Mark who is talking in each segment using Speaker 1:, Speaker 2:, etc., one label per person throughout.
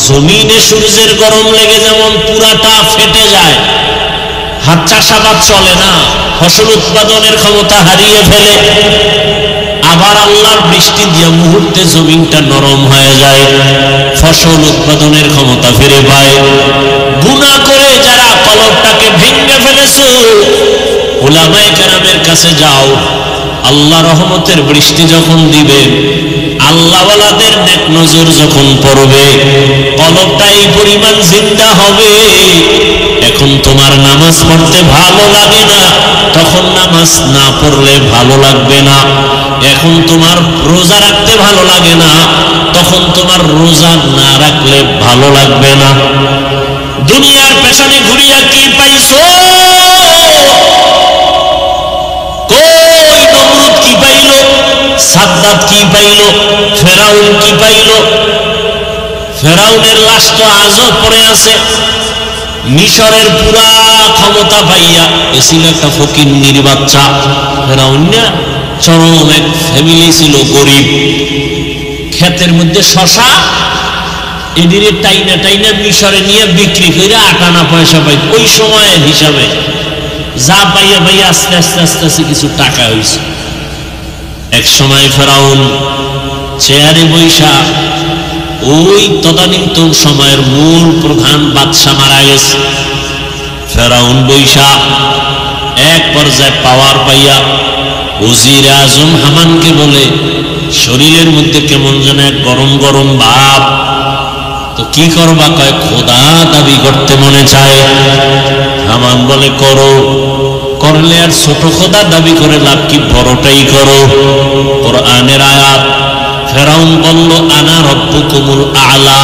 Speaker 1: জমিনে সূর্যের গরম লেগে যেমন পুরাটা ফেটে যায়, হাত চাষাবাদ চলে না, ফসল উৎপাদনের ক্ষমতা হারিয়ে ফেলে, আবার আল্লাহর বৃষ্টি দিয়ে মুহূর্তে জমিনটা নরম হয়ে যায়, ফসল উৎপাদনের ক্ষমতা ফিরে পায়। গুনাহ করে যারা কলবটাকে ভেঙে ফেলেছো, উলামায়ে কেরামের কাছে যাও, আল্লাহ রহমতের বৃষ্টি যখন দিবে, আল্লাহওয়ালাদের নেক নজর যখন পড়বে, কলবটা এই পরিমাণ জিন্দা হবে, এখন তোমার নামাজ পড়তে ভালো লাগে না, তখন নামাজ না পড়লে ভালো লাগবে না। এখন তোমার রোজা রাখতে ভালো লাগে না, তখন তোমার রোজা না রাখলে ভালো লাগবে না। দুনিয়ার পেছনে ঘুরিয়া কি পাইছো? কই নমরুদ কি পাইল, সাদ্দাত কি পাইল, ফেরাউন কি পাইল? ফেরাউনের লাশ তো আজও পড়ে আছে। মিশরের পুরা ক্ষমতা পাইয়া এসিল একটা ফকিন্নির বাচ্চা। ফেরাউন না, চরম এক ফ্যামিলি ছিল, গরিব। ক্ষেতের মধ্যে শশা, এদিকে টাইনা টাইনা মিশরে নিয়ে বিক্রি করে 8 আনা পয়সা পাই। ওই সময়ের হিসাবে যা পাইয়া পাইয়া আস্তে আস্তে আস্তে আস্তে কিছু টাকা হয়েছে। এক সময় ফেরাউন চেয়ারে বৈশা, ওই তদানীন্তন সময়ের মূল প্রধান বাদশা মারা গেছে। ফেরাউন বৈশা এক পর্যায়ে পাওয়ার পাইয়া উজির আজম হামানকে বলে, শরীরের মধ্যে কেমন যেন এক গরম গরম ভাব, তো কি করবা? কয় খোদা দাবি করতে মনে চায়। হামান বলে করো, করলে আর ছোট খোদা দাবি করে লাভ কি, বড়টাই করো। কোরআনের আয়াত। ফেরাউন বলল আনা রব্বুকুমুল আলা,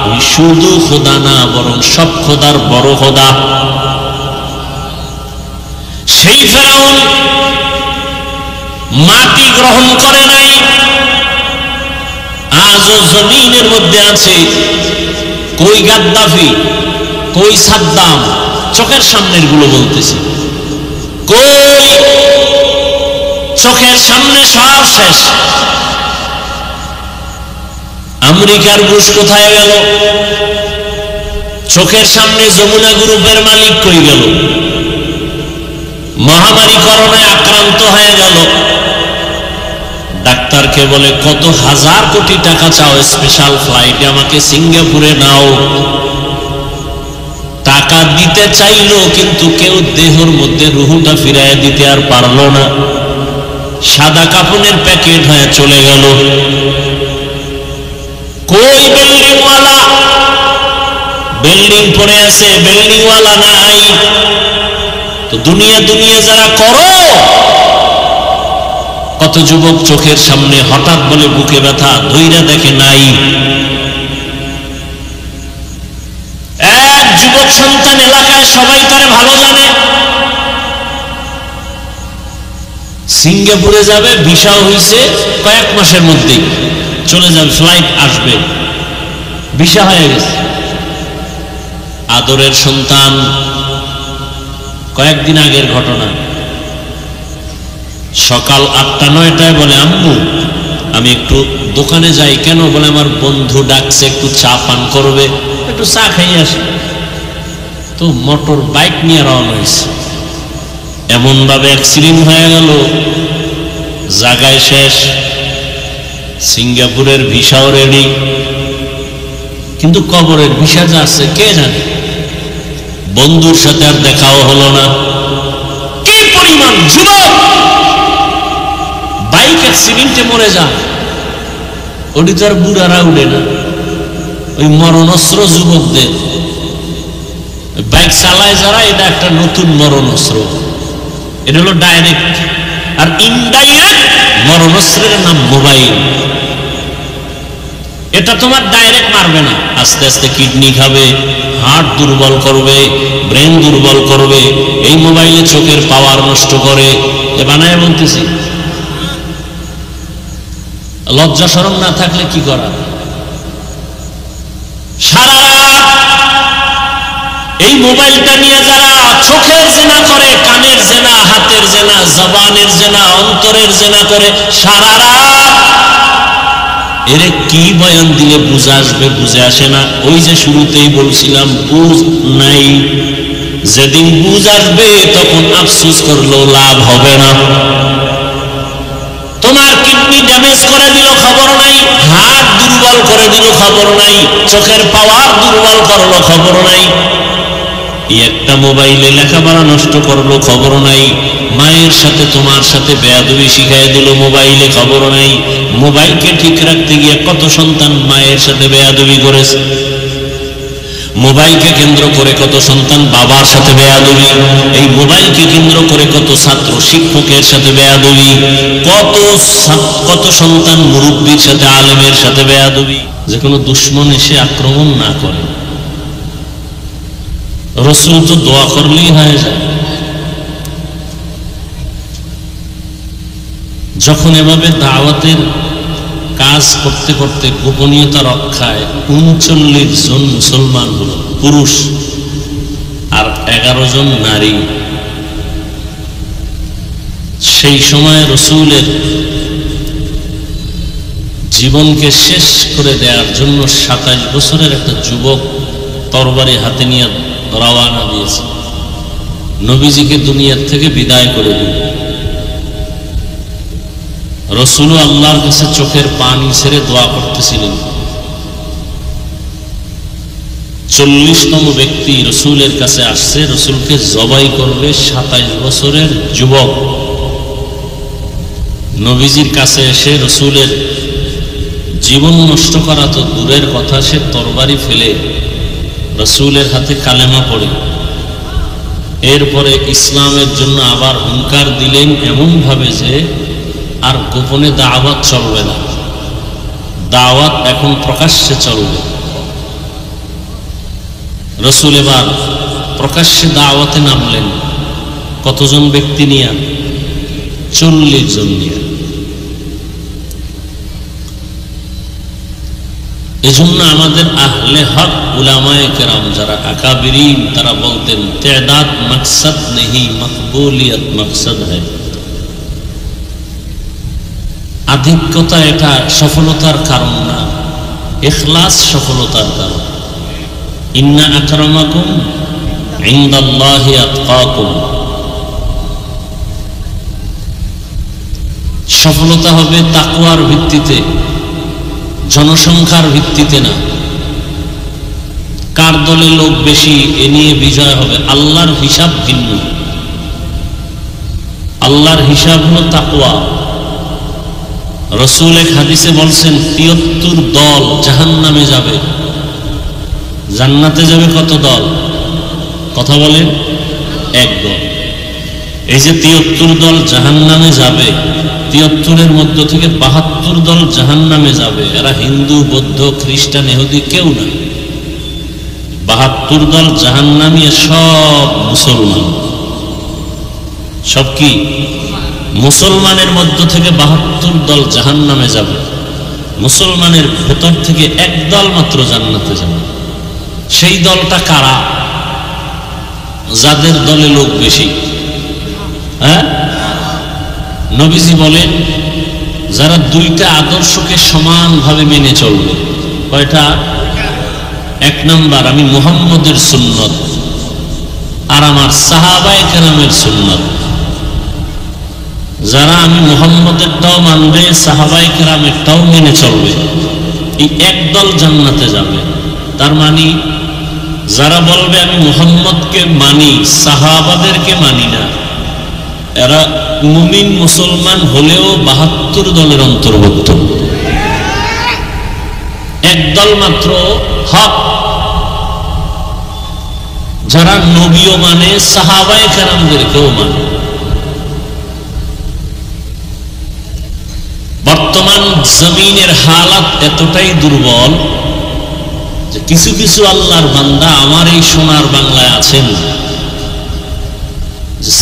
Speaker 1: আমি শুধু খোদা না, বরং সব খোদার বড় খোদা। সেই ফেরাউন মাটি গ্রহণ করে নাই, আজও জমিনের মধ্যে আছে। কই গাদ্দাফি, কই সাদ্দাম, চোখের সামনের গুলো বলতেছি, কই চোখের সামনে সব শেষ। আমেরিকার বুশ কোথায় গেল? চোখের সামনে যমুনা গ্রুপের মালিক কই গেল? মহামারী করোনায় আক্রান্ত হয়ে গেল, ডাক্তারকে বলে কত হাজার কোটি টাকা চাও, স্পেশাল ফ্লাইটে আমাকে সিঙ্গাপুরে নাও। টাকা দিতে চাইলো, কিন্তু কেউ দেহের মধ্যে রুহুটা ফিরাইয়া দিতে আর পারলো না। সাদা কাপড়ের প্যাকেট হয়ে চলে গেল। কই বিল্ডিংওয়ালা? বিল্ডিং পড়ে আছে, বিল্ডিংওয়ালা নাই। তো দুনিয়া দুনিয়া যারা করো, কত যুবক চোখের সামনে হঠাৎ বলে বুকে ব্যথা, ধৈর্য দেখে নাই। এক যুবক সন্তান এলাকায় সবাই তারে ভালো জানে, সিঙ্গাপুরে যাবে, ভিসা হয়েছে, কয়েক মাসের মধ্যেই চলে যাবে, ফ্লাইট আসবে, ভিসা হয়ে গেছে। আদরের সন্তান, কয়েকদিন আগের ঘটনা, সকাল 8টা-9টায় বলে আম্মু আমি একটু দোকানে যাই। কেন? বলে আমার বন্ধু ডাকছে, একটু চা পান করবে, একটু চা খাই আসি। তো মোটর বাইক নিয়ে রওনা হয়েছে। এমন ভাবে অ্যাক্সিডেন্ট হয়ে গেল, জায়গায় শেষ। সিঙ্গাপুরের ভিসাও রেডি, কিন্তু কবরের ভিসা যা আছে কে জানে। বন্ধুর সাথে আর দেখাও হলো না। কি পরিমাণ যুবক বাইক অ্যাক্সিডেন্টে মরে যায়, ওটি তো আর বুড়ারা উঠে না। ওই মরণস্ত্র যুবকদের, বাইক চালায় যারা, এটা একটা নতুন মরণস্ত্র। এটা হলো ডাইরেক্ট, আর ইনডাইরেক্ট মরণস্ত্রের নাম মোবাইল। এটা তোমার ডাইরেক্ট মারবে না, আস্তে আস্তে কিডনি খাবে, হার্ট দুর্বল করবে, ব্রেন দুর্বল করবে। এই মোবাইলে চোখের পাওয়ার নষ্ট করে। এ বানায় বলতেছি, লজ্জা শরম না থাকলে কি করা? সারা রাত এই মোবাইলটা নিয়ে যারা চোখের জেনা করে, কানের জেনা, হাতের জেনা, জবানের জেনা, অন্তরের জেনা করে, সারা রাত এরে কি বয়ান দিলে বুঝে আসবে, বুঝে আসে না। ওই যে শুরুতেই বলছিলাম বুঝ নাই, যেদিন বুঝ আসবে তখন আফসোস করলেও লাভ হবে না। তোমার কিডনি ড্যামেজ করে দিল খবর নাই, হাত দুর্বল করে দিল খবর নাই, চোখের পাওয়ার দুর্বল করলো খবর নাই, একটা মোবাইলে লেখাপড়া নষ্ট করলো খবর নাই, মায়ের সাথে তোমার সাথে বেয়াদবি শিখাই দিল মোবাইলে খবর নাই, মোবাইলকে ঠিক রাখতে গিয়ে কত সন্তান মায়ের সাথে বেয়াদবি করেছে, মোবাইলকে কেন্দ্র করে কত সন্তান বাবার সাথে বেয়াদবি, এই মোবাইলকে কেন্দ্র করে কত ছাত্র শিক্ষকের সাথে বেয়াদবি, কত সন্তান মুরব্বীর সাথে আলেমের সাথে বেয়াদবি। যে কোনো দুশ্মন এসে আক্রমণ না করে, রসুল তো দোয়া করলেই হয়ে যায়। যখন এভাবে দাওয়াতের কাজ করতে করতে গোপনীয়তা রক্ষায় ৩৯ জন মুসলমান হলো পুরুষ আর 11 জন নারী, সেই সময় রসুলের জীবনকে শেষ করে দেওয়ার জন্য ২৭ বছরের একটা যুবক তরবারি হাতে নিয়ে রওয়ানা দিয়েছে, নবীজিকে দুনিয়ার থেকে বিদায় করে দিল। রসুলও আল্লাহর কাছে চোখের পানি ছেড়ে দোয়া করতেছিলেন। ৪০তম ব্যক্তি রসুলের কাছে আসছে, রসুলকে জবাই করবে। ২৭ বছরের যুবক নবীজির কাছে এসে রসুলের জীবন নষ্ট করা তো দূরের কথা, সে তরবারি ফেলে রসুলের হাতে কালেমা পড়ে এরপরে ইসলামের জন্য আবার হুঙ্কার দিলেন, এমন ভাবে যে আর গোপনে দাওয়াত চলবে না, দাওয়াত এখন প্রকাশ্যে চলবে। রসুল এবার প্রকাশ্যে দাওয়াতে নামলেন। কতজন ব্যক্তি নিয়ে? ৪০ জন নিয়ে। এজন্য আমাদের আহলে হক উলামায়ে কেরাম যারা আকাবিরিন, তারা বলতেন তেদাদ মকসদ নেহি, মকবুলিয়ত মকসদ হ্যায়। আধিক্যতা এটা সফলতার কারণ না, ইখলাস সফলতার কারণ। ইন্না আকরামাকুম ইনদাল্লাহি আতকাকুম। সফলতা হবে তাকওয়ার ভিত্তিতে, জনসংখ্যার ভিত্তিতে না। কার দলে লোক বেশি এ নিয়ে বিজয় হবে, আল্লাহর হিসাব ভিন্ন। আল্লাহর হিসাব হলো তাকওয়া। রসুল এক হাদিসে বলছেন ৭৩ দল জাহান্নামে যাবে, জান্নাতে যাবে কত দল? কথা বলেন, এক দল। এই যে ৭৩ দল জাহান্নামে যাবে, ৭৩-এর মধ্য থেকে ৭২ দল জাহান্নামে যাবে। এরা হিন্দু, বৌদ্ধ, খ্রিস্টান, ইহুদি কেউ না। ৭২ দল জাহান্নামী, সব মুসলমান। সব কি? মুসলমানের মধ্য থেকে ৭২ দল জাহান্নামে যাবে, মুসলমানের ভেতর থেকে এক দল মাত্র জান্নাতে যাবে। সেই দলটা কারা? যাদের দলে লোক বেশি। হ্যাঁ, নবীজি বলেন যারা দুইটা আদর্শকে সমানভাবে মেনে চলবে। কয়টা? ১ নাম্বার, আমি মুহাম্মদের সুন্নত আর আমার সাহাবায়ে কেরামের সুন্নত। যারা আমি মুহাম্মদেরটাও মানবে, সাহাবায়ে কেরামেরটাও মেনে চলবে, এই একদল জান্নাতে যাবে। তার মানে যারা বলবে আমি মুহাম্মদকে মানি, সাহাবাদেরকে মানি না, এরা মুমিন মুসলমান হলেও ৭২ দলের অন্তর্ভুক্ত। একদল মাত্র হক, যারা নবীও মানে, সাহাবায়ে কেরামদেরকেও মানে। বর্তমান জমিনের হালাত এতটাই দুর্বল যে কিছু কিছু আল্লাহর বান্দা আমার এই সোনার বাংলায় আছেন,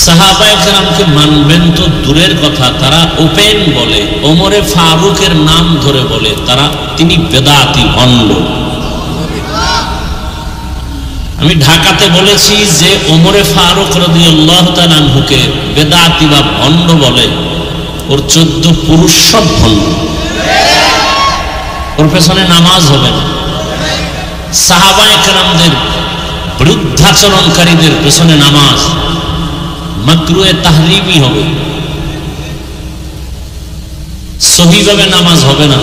Speaker 1: সাহাবায়ে কেরামকে মানবেন তো দূরের কথা, তারা ওপেন বলে, ওমরে ফারুকের নাম ধরে বলে তিনি বেদাতি, ভণ্ড। আমি ঢাকাতে বলেছি যে ওমরে ফারুক রাদিয়াল্লাহু তাআলা আনহুকে বেদাতি বা ভণ্ড বলে, ওর 14 পুরুষ সব ভণ্ড। ওর পেছনে নামাজ হবে না। সাহাবায়ে কেরামদের বিরুদ্ধাচরণকারীদের পেছনে নামাজ মাকরুহে তাহরিমি হবে, সহিভাবে নামাজ হবে না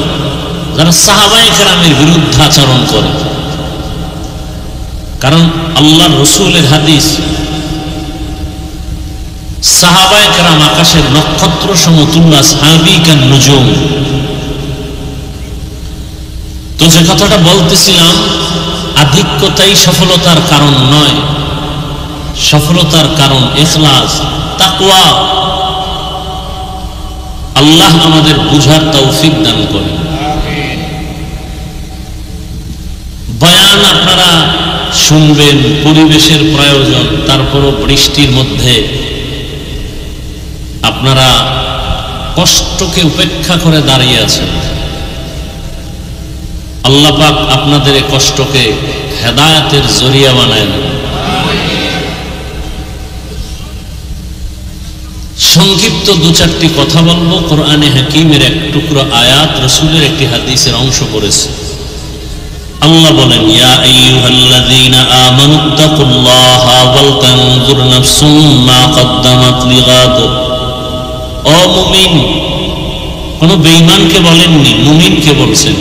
Speaker 1: যারা সাহাবায়ে কেরামের বিরুদ্ধাচরণ করে। কারণ আল্লাহর রাসূলের হাদিস, সাহাবায়ে কেরাম আকাশের নক্ষত্র সমতুল্য, সাহাবী কান নুজুম। তো যে কথাটা বলতেছিলাম, আধিক্যতাই সফলতার কারণ নয়, সফলতার কারণ ইখলাস, তাকওয়া। আল্লাহ আমাদের বুঝার তৌফিক দান করেন। বয়ান আপনারা শুনবেন, পরিবেশের প্রয়োজন, তারপরও বৃষ্টির মধ্যে আপনারা কষ্টকে উপেক্ষা করে দাঁড়িয়ে আছেন। আল্লাহ পাক আপনাদের এই কষ্টকে হেদায়েতের জরিয়া বানায় দেন। সংক্ষিপ্ত দু চারটি কথা বলবো। কোরআনে হাকিমের এক টুকরো আয়াত, রাসূলের একটি হাদিসের অংশ পড়েছে। আল্লাহ বলেন, ইয়া আইয়ুহাল্লাযীনা আমানুত্তাকুল্লাহা ওয়াল তানজুর নাফসুম মা কদ্দামাত লিগাদ। ও মুমিন, কোন বেঈমানকে বলেননি, মুমিনকে বলছেন,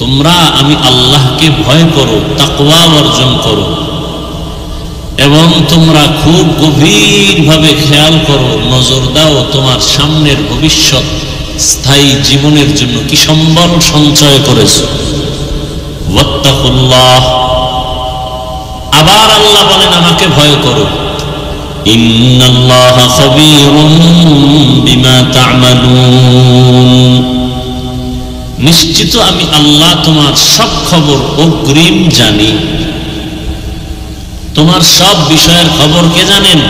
Speaker 1: তোমরা আমি আল্লাহকে ভয় করো, তাকওয়া অর্জন করো, এবং তোমরা খুব গভীরভাবে খেয়াল করো, নজর দাও তোমার সামনের ভবিষ্যৎ স্থায়ী জীবনের জন্য কি সম্বল সঞ্চয় করেছো। ওয়াত্তাকুল্লাহ, আবার আল্লাহ বলেন আমাকে ভয় করো। ইন্নাল্লাহা খাবীরুম বিমা তা'মালুন, নিশ্চিত আমি আল্লাহ তোমার সব খবর অগ্রিম জানি। তোমার সব বিষয়ের খবর কে জানেন?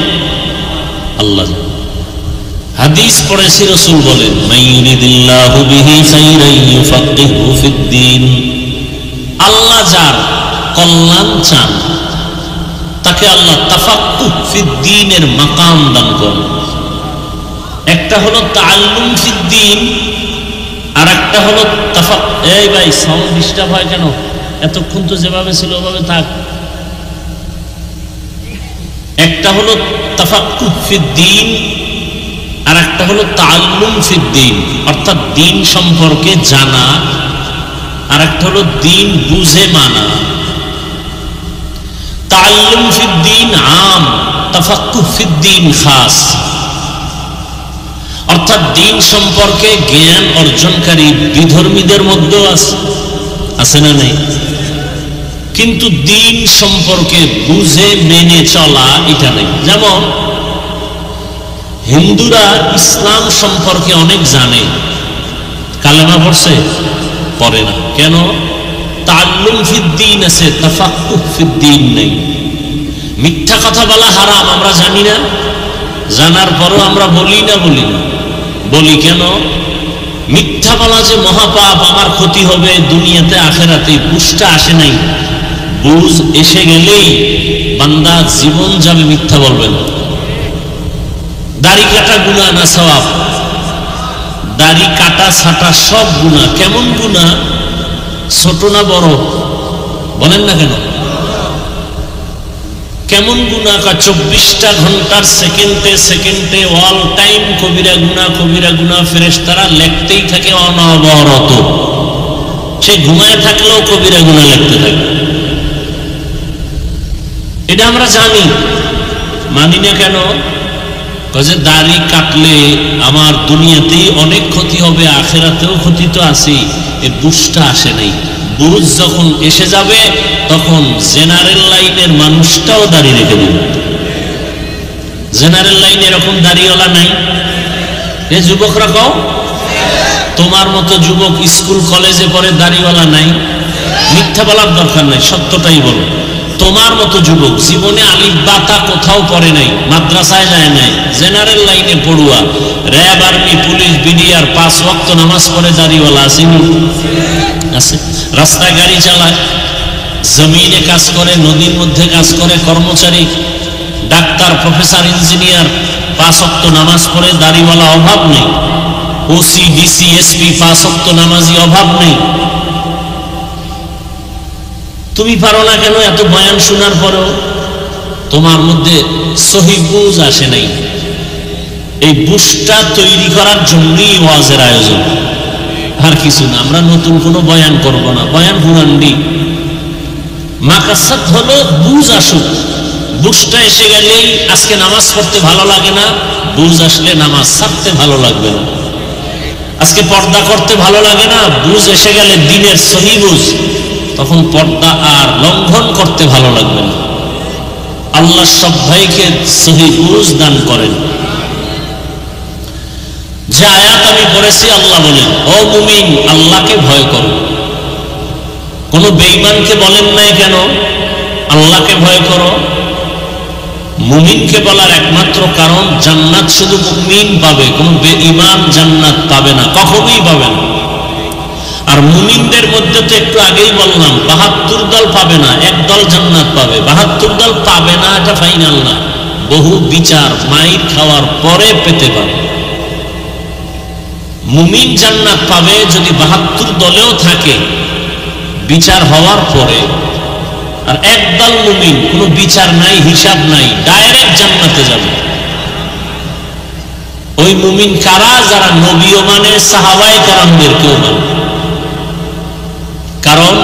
Speaker 1: আল্লাহ। হাদিস পড়েছি, রাসূল বলেন, মাইয়ুরিদিল্লাহু বিহি খাইরান ইউফাক্কিহু ফিদ্দীন। আল্লাহ যার কল্যাণ চান তাকে আল্লাহ তাফাক্কুহ ফিদ্দীনের মাকাম দান করেন। একটা হলো তাআল্লুম ফিদ্দীন, আর একটা হলো এই ভাই সাউন্ড ডিস্টার্ব হয় কেন? এতক্ষণ তো যেভাবে ছিল ওভাবে থাক। একটা হলো তাফাক্কুহ ফিদ্দীন, আর একটা হলো তাআল্লুম ফিদ্দীন, অর্থাৎ দ্বীন সম্পর্কে জানা, আর একটা হলো দ্বীন বুঝে মানা। তাআল্লুম ফিদ্দীন আম, তাফাক্কুহ ফিদ্দীন খাস। অর্থাৎ দ্বীন সম্পর্কে জ্ঞান অর্জনকারী বিধর্মীদের মধ্যেও আছে না নেই? কিন্তু দ্বীন সম্পর্কে বুঝে মেনে চলা এটা নেই। যেমন হিন্দুরা ইসলাম সম্পর্কে অনেক জানে, কালেমা পড়ছে, পড়ে না। কেন? তাআল্লুম ফিদ্দীন আছে, তাফাক্কুহ ফিদ্দীন নেই। মিথ্যা কথা বলা হারাম, আমরা জানি না, জানার পরও আমরা বলি না। বলি কেন? মিথ্যা বলা যে মহাপাপ, আমার ক্ষতি হবে দুনিয়াতে আখেরাতে, বুঝটা আসে নাই। বুঝ এসে গেলেই বান্দা জীবন যাবে মিথ্যা বলবেন। দাড়ি কাটা গুনাহ না সওয়াব? দাড়ি কাটা ছাটা সব গুনাহ। কেমন গুনাহ? ছোট না বড়? বলেন না কেন? কেমন গুনাহ? 24টা ঘন্টার সেকেন্ডে অল টাইম কবিরা গুনাহ ফেরেশতারা লিখতেই থাকে অনবরত। সে ঘুমায় থাকলেও কবিরা গুনাহ লিখতে থাকে। এটা আমরা জানি, মানি না কেন? কাজে দাড়ি কাটলে আমার দুনিয়াতেই অনেক ক্ষতি হবে, আখেরাতেও ক্ষতি তো আছে। এই বুঝটা আসে নাই। বুঝ যখন এসে যাবে তখন জেনারেল লাইনের মানুষটাও দাড়ি রেখে দেবে। জেনারেল লাইনে এরকম দাড়িওয়ালা নাই? এ যুবকরা কও, তোমার মতো যুবক স্কুল কলেজে পড়ে দাড়িওয়ালা নাই? মিথ্যা বলার দরকার নাই, সত্যটাই বলো। তোমার মতো যুবক জীবনে আলিফ বাতা কোথাও পড়ে নাই, মাদ্রাসায় যায় নাই, জেনারেল লাইনে পড়ুয়া, র্যাব, আর্মি, পুলিশ, বিডিআর 5 ওয়াক্ত নামাজ পড়ে দাড়িওয়ালা আসেনি? আছে। রাস্তায় গাড়ি চালায়, জমিনে কাজ করে, নদীর মধ্যে কাজ করে, কর্মচারী, ডাক্তার, প্রফেসর, ইঞ্জিনিয়ার, 5 ওয়াক্ত নামাজ পড়ে দাড়িওয়ালা অভাব নেই। ওসি ডিসি এসপি 5 ওয়াক্ত নামাজি অভাব নেই। তুমি পারো না কেন এত বয়ান শোনার পরেও? তোমার মধ্যে সহিহ বুঝ আসে নাই। এই বুঝটা তৈরি করার জন্যই ওয়াজের আয়োজন, আর কিছু না। আমরা নতুন কোনো বয়ান করব না, বয়ান হুরান্ডি। মাকাসাদ হলো বুঝ আসুক। বুঝটা এসে গেলেই আজকে নামাজ পড়তে ভালো লাগে না, বুঝ আসলে নামাজ ছাড়তে ভালো লাগবে না। আজকে পর্দা করতে ভালো লাগে না, বুঝ এসে গেলে দিনের সহি বুঝ, তখন পর্দা আর লঙ্ঘন করতে ভালো লাগবে না। আল্লাহ সব ভাইকে সহি বুঝ দান করেন। যে আয়াত আমি পড়েছি, আল্লাহ বলেন, ও মুমিন, আল্লাহকে ভয় করো। কোন বেঈমানকে বলেন নাই কেন আল্লাহকে ভয় করো? মুমিনকে বলার একমাত্র কারণ, জান্নাত শুধু মুমিন পাবে, কোন বেঈমান জান্নাত পাবে না, কখনোই পাবে না। আর মুমিনদের মধ্যে তো একটু আগেই বললাম 72 দল পাবে না, এক দল জান্নাত পাবে। 72 দল পাবে না এটা ফাইনাল না, বহু বিচার মাইর খাওয়ার পরে পেতে পারে। মুমিন জান্নাত পাবে যদি 72 দলেও থাকে, বিচার হওয়ার পরে। আর একদল মুমিন, কোনো বিচার নাই, হিসাব নাই, ডাইরেক্ট জান্নাতে যাবে। ওই মুমিন কারা? যারা নবীও মানে, সাহাবায়ে কেরামদেরকেও মানে। কারণ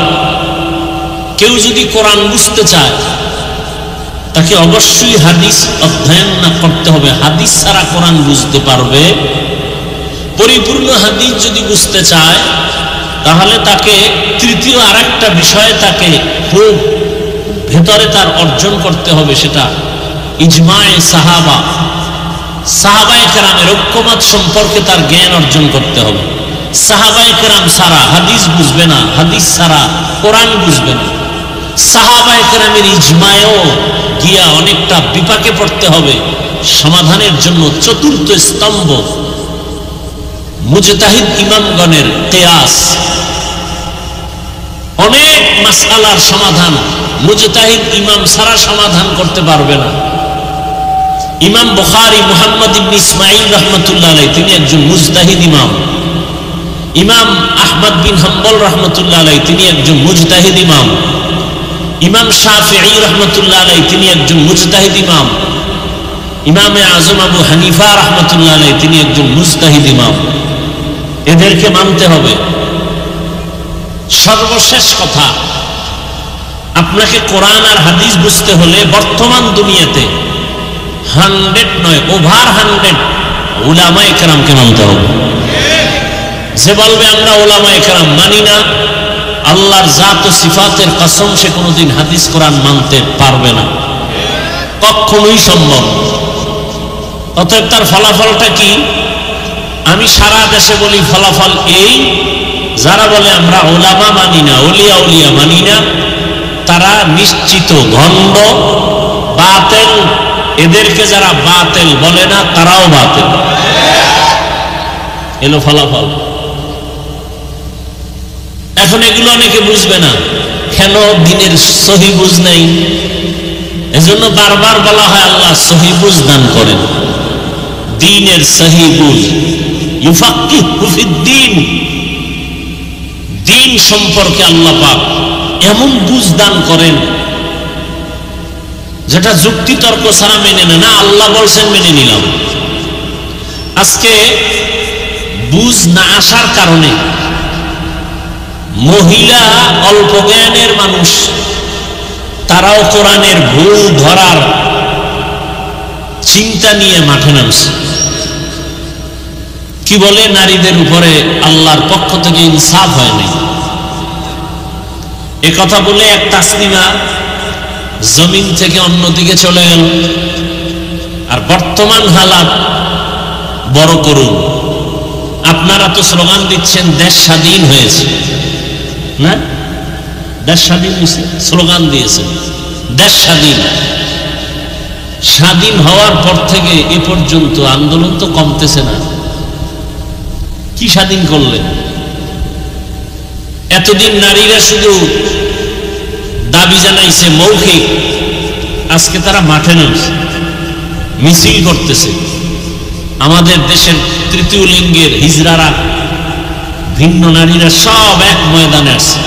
Speaker 1: কেউ যদি কোরআন বুঝতে চায়, তাকে অবশ্যই হাদিস অধ্যয়ন না করতে হবে। হাদিস ছাড়া কোরআন বুঝতে পারবে? পরিপূর্ণ হাদিস যদি বুঝতে চায়, তাহলে তাকে তৃতীয় আরেকটা বিষয় তাকে খুব ভেতরে তার অর্জন করতে হবে, সেটা ইজমায়ে সাহাবা, সাহাবায়ে কেরামের ঐক্যমত সম্পর্কে তার জ্ঞান অর্জন করতে হবে। সাহাবায়ে কেরাম ছাড়া হাদিস বুঝবে না, হাদিস ছাড়া কোরআন বুঝবে না। সাহাবায়ে কেরামের ইজমায়েও গিয়া অনেকটা বিপাকে পড়তে হবে। সমাধানের জন্য চতুর্থ স্তম্ভ মুজতাহিদ ইমামগণের কিয়াস। অনেক মাসআলার সমাধান মুজতাহিদ ইমাম ছাড়া সমাধান করতে পারবে না। ইমাম বুখারী মুহাম্মদ ইবনে ইসমাঈল রাহমাতুল্লাহ আলাইহি, তিনি একজন মুজতাহিদ ইমাম। ইমাম আহমদ বিন হাম্বল রাহমাতুল্লাহ আলাইহি, তিনি একজন মুজতাহিদ ইমাম। ইমাম শাফিঈ রাহমাতুল্লাহ আলাইহি, তিনি একজন মুজতাহিদ ইমাম। ইমামে আজম আবু হানিফা রাহমাতুল্লাহ আলাইহি, তিনি একজন মুজতাহিদ ইমাম। এদেরকে মানতে হবে। সর্বশেষ কথা, আপনাকে কোরআন আর হাদিস বুঝতে হলে বর্তমান দুনিয়াতে 100 নয়, ওভার 100 উলামায়ে কেরামকে মানতে হবে। যে বলবে আমরা উলামায়ে কেরাম মানি না, আল্লাহর জাত ও সিফাতের কসম, সে কোনোদিন হাদিস কোরআন মানতে পারবে না, কখনোই সম্ভব। অতএব তার ফলাফলটা কি? আমি সারা দেশে বলি ফলাফল এই, যারা বলে আমরা উলামা মানি না, ওলিয়া উলিয়া মানি না, তারা নিশ্চিত ভণ্ড, বাতিল। এদেরকে যারা বাতিল বলে না, তারাও বাতিল। এলো ফলাফল। এখন এগুলো অনেকে বুঝবে না কেন? দিনের সহি বুঝ নেই। এজন্য বারবার বলা হয় আল্লাহ সহি বুঝ দান করেন। দিনের সহি বুঝ, ইউফাক্কিহু ফিদ্দীন, দিন সম্পর্কে আল্লাহ পাক এমন বুঝ দান করেন যেটা যুক্তি তর্ক ছাড়া মেনে না, আল্লাহ বলছেন মেনে নিলাম। আজকে বুঝ না আসার কারণে মহিলা, অল্প জ্ঞানের মানুষ, তারাও কোরআনের ভুল ধরার চিন্তা নিয়ে মাঠে নামছে। কি বলে? নারীদের উপরে আল্লাহর পক্ষ থেকে ইনসাফ হয় নাই। এ কথা বলে এক তাসনিমা জমিন থেকে অন্যদিকে চলে গেল। আর বর্তমান হালাত বড় করুন। আপনারা তো স্লোগান দিচ্ছেন দেশ স্বাধীন হয়েছে, না? দেশ স্বাধীন হয়েছে, স্লোগান দিয়েছে দেশ স্বাধীন। স্বাধীন হওয়ার পর থেকে এ পর্যন্ত আন্দোলন তো কমতেছে না। কি স্বাধীন করলেন? এতদিন নারীরা শুধু দাবি জানাইছে মৌখিক, আজকে তারা মাঠে নামছে, মিছিল করতেছে। আমাদের দেশের তৃতীয় লিঙ্গের হিজড়ারা, ভিন্ন নারীরা সব এক ময়দানে আছে।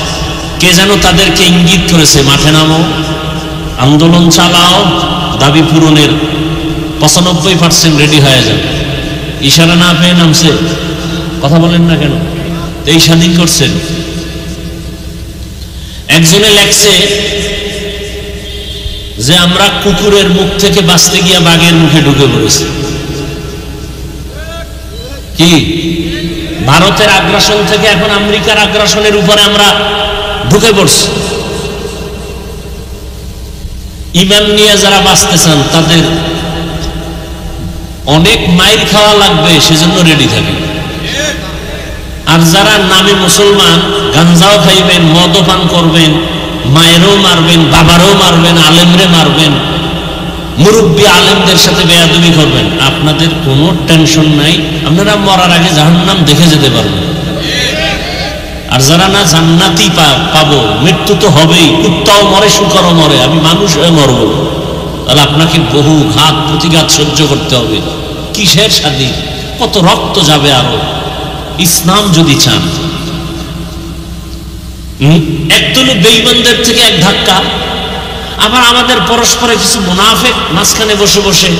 Speaker 1: কে যেন তাদেরকে ইঙ্গিত করেছে, মাঠে নামো, আন্দোলন চালাও, দাবি পূরণের 95% রেডি হয়ে যাবে। ইশারা না পেয়ে নামছে। কথা বলেন না কেন? এই স্বাধীন করছেন। একজনে লেখছে যে আমরা কুকুরের মুখ থেকে বাঁচতে গিয়া বাঘের মুখে ঢুকে পড়েছি। কি ভারতের আগ্রাসন থেকে এখন আমেরিকার আগ্রাসনের উপরে আমরা ঢুকে পড়ছি। ঈমান নিয়ে যারা বাঁচতে চান তাদের অনেক মাইর খাওয়া লাগবে, সেজন্য রেডি থাকে। আর যারা নামে মুসলমান, গাঞ্জাও খাইবেন, মদও পান করবেন, মায়েরও মারবেন, বাবারও মারবেন, আলেমরে মারবেন, মুরব্বী আলেমদের সাথে বেয়াদবি করবেন, আপনাদের কোনো টেনশন নাই। আপনারা মরার আগে জাহান্নাম দেখে যেতে পারবেন। আর যারা না জান্নাতি পাবো, মৃত্যু তো হবেই, কুত্তাও মরে, শুকরও মরে, আমি মানুষ হয়ে মরব, তাহলে আপনাকে বহু ঘাত প্রতিঘাত সহ্য করতে হবে। কিসের স্বাধীন? কত রক্ত যাবে আরো ইসলাম যদি চান। একদল বেঈমানদের থেকে এক ধাক্কা, আবার আমাদের পরস্পরে কিছু মুনাফিক মাঝখানে বসে বসে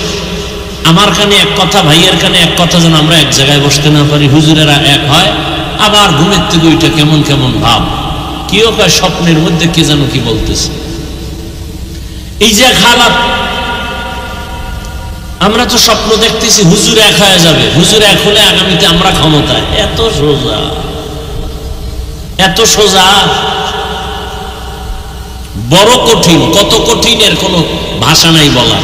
Speaker 1: আমার কানে এক কথা, ভাইয়ের কানে এক কথা, যেন আমরা এক জায়গায় বসতে না পারি। হুজুরেরা এক হয়, আবার ঘুমের থেকে ওইটা কেমন কেমন ভাব, কেউ কয় স্বপ্নের মধ্যে কে যেন কি বলতেছে। এই যে হালাত, আমরা তো স্বপ্ন দেখতেছি হুজুর এক হয়ে যাবে, হুজুর এক হলে আগামীতে আমরা ক্ষমতায়। এত সোজা, এত সোজা, বড় কঠিন। কত কঠিন এর কোনো ভাষা নাই বলা,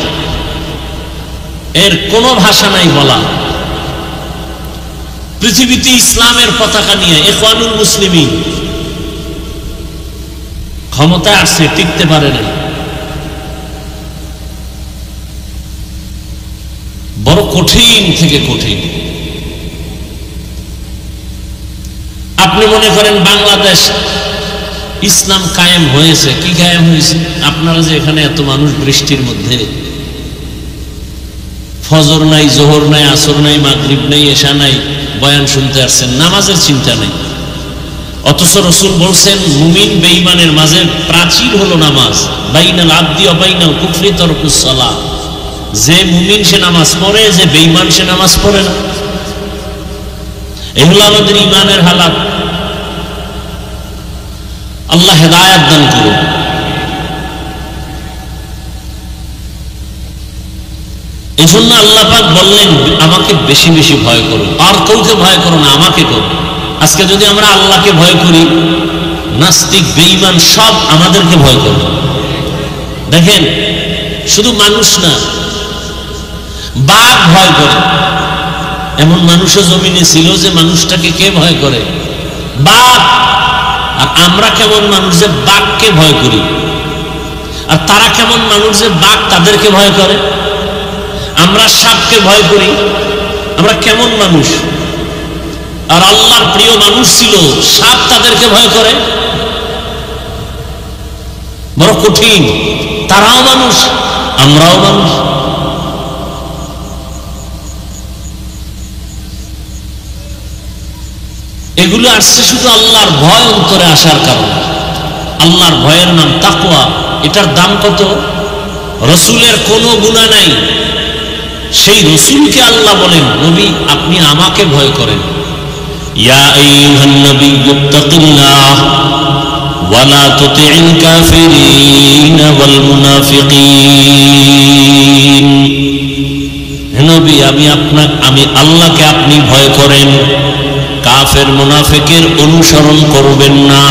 Speaker 1: এর কোনো ভাষা নাই বলা। পৃথিবীতে ইসলামের পতাকা নিয়ে ইখওয়ানুল মুসলিমিন ক্ষমতায় আসছে, টিকতে পারে না। বড় কঠিন থেকে কঠিন। আপনি মনে করেন বাংলাদেশ ইসলাম কায়েম হয়েছে, কি কায়েম হয়েছে? আপনারা যে এখানে এত মানুষ বৃষ্টির মধ্যে, ফজর নাই, জোহর নাই, আসর নাই, মাগরিব নাই, এশা নাই, বয়ান শুনতে আসছেন, নামাজের চিন্তা নেই। অথচ রাসূল বলছেন মুমিন বেঈমানের মাঝে প্রাচীর হলো নামাজ। বাইনাল আবদি ওয়া বাইনাল কুফরি তারকুস সালাহ। যে মুমিন সে নামাজ পড়ে, যে বেঈমান সে নামাজ পড়ে না। এগুলো আমাদের ঈমানের হালাত। আল্লাহ হেদায়েত দান করুন। এজন্য আল্লাহ পাক বললেন আমাকে বেশি বেশি ভয় করো, আর কাউকে ভয় করো না, আমাকে করো। আজকে যদি আমরা আল্লাহকে ভয় করি, নাস্তিক বেঈমান সব আমাদেরকে ভয় করে। দেখেন, শুধু মানুষ না, বাঘ ভয় করে। এমন মানুষও জমিনে ছিল যে মানুষটাকে কে ভয় করে? বাঘ। আর আমরা কেমন মানুষ যে বাঘকে ভয় করি, আর তারা কেমন মানুষ যে বাঘ তাদেরকে ভয় করে। আমরা সাপকে ভয় করি, আমরা কেমন মানুষ। আর আল্লাহর প্রিয় মানুষ ছিল, সাপ তাদেরকে ভয় করে। বড় কঠিন। তারাও মানুষ, আমরাও মানুষ। এগুলো আসছে শুধু আল্লাহর ভয় অন্তরে আসার কারণে। আল্লাহর ভয়ের নাম তাকওয়া। এটার দাম কত? রাসূলের কোনো গুনাহ নাই, সেই রাসূলকে আল্লাহ বলেন নবী আপনি আমাকে ভয় করেন। ইয়া আইয়ুহান নাবিয়্যু তাকিল্লাহ ওয়া লা তুতি'ল কাফিরিন ওয়াল মুনাফিকিন। হে নবী আমি আল্লাহকে আপনি ভয় করেন, কাফের মুনাফিকের অনুসরণ করবেন না।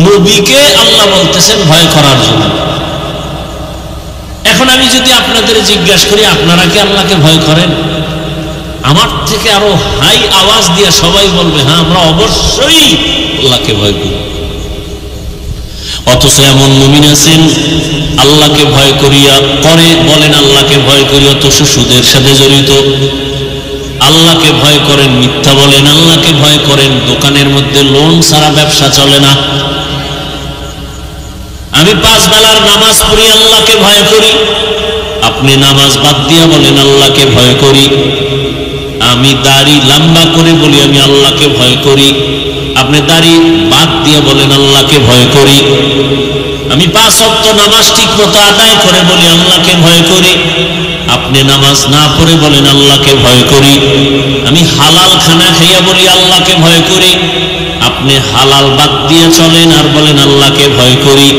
Speaker 1: নবীকে আল্লাহ বলতেছেন ভয় করার জন্য। এখন আমি যদি আপনাদের জিজ্ঞাসা করি আপনারা কি আল্লাহকে ভয় করেন? আমার থেকে আরো হাই আওয়াজ দিয়ে সবাই বলবে হ্যাঁ আমরা অবশ্যই আল্লাহকে ভয় করি। অথচ এমন মুমিন আছেন আল্লাহকে ভয় করিয়া করে বলেন আল্লাহকে ভয় করি, অথচ সুদের সাথে জড়িত। আল্লাহকে ভয় করেন, মিথ্যা বলেন। আল্লাহকে ভয় করেন, দোকানের মধ্যে লোন ছাড়া ব্যবসা চলে না। আমি 5 বেলার নামাজ পড়ি, আল্লাহকে ভয় করি। আপনি নামাজ বাদ দিয়া বলেন আল্লাহকে ভয় করি। আমি দাড়ি লম্বা করে বলি আমি আল্লাহকে ভয় করি। আপনি দাড়ি বাদ দিয়ে বলেন আল্লাহকে ভয় করি। আমি 5 ওয়াক্ত নামাজ ঠিক মতো আদায় করে বলি আল্লাহকে ভয় করি। আপনি নামাজ না পড়ে বলেন আল্লাহকে ভয় করি। আমি হালাল খানা খাইয়া বলি আল্লাহকে ভয় করি। আপনি হালাল বাদ দিয়ে চলেন আর বলেন আল্লাহকে ভয় করি।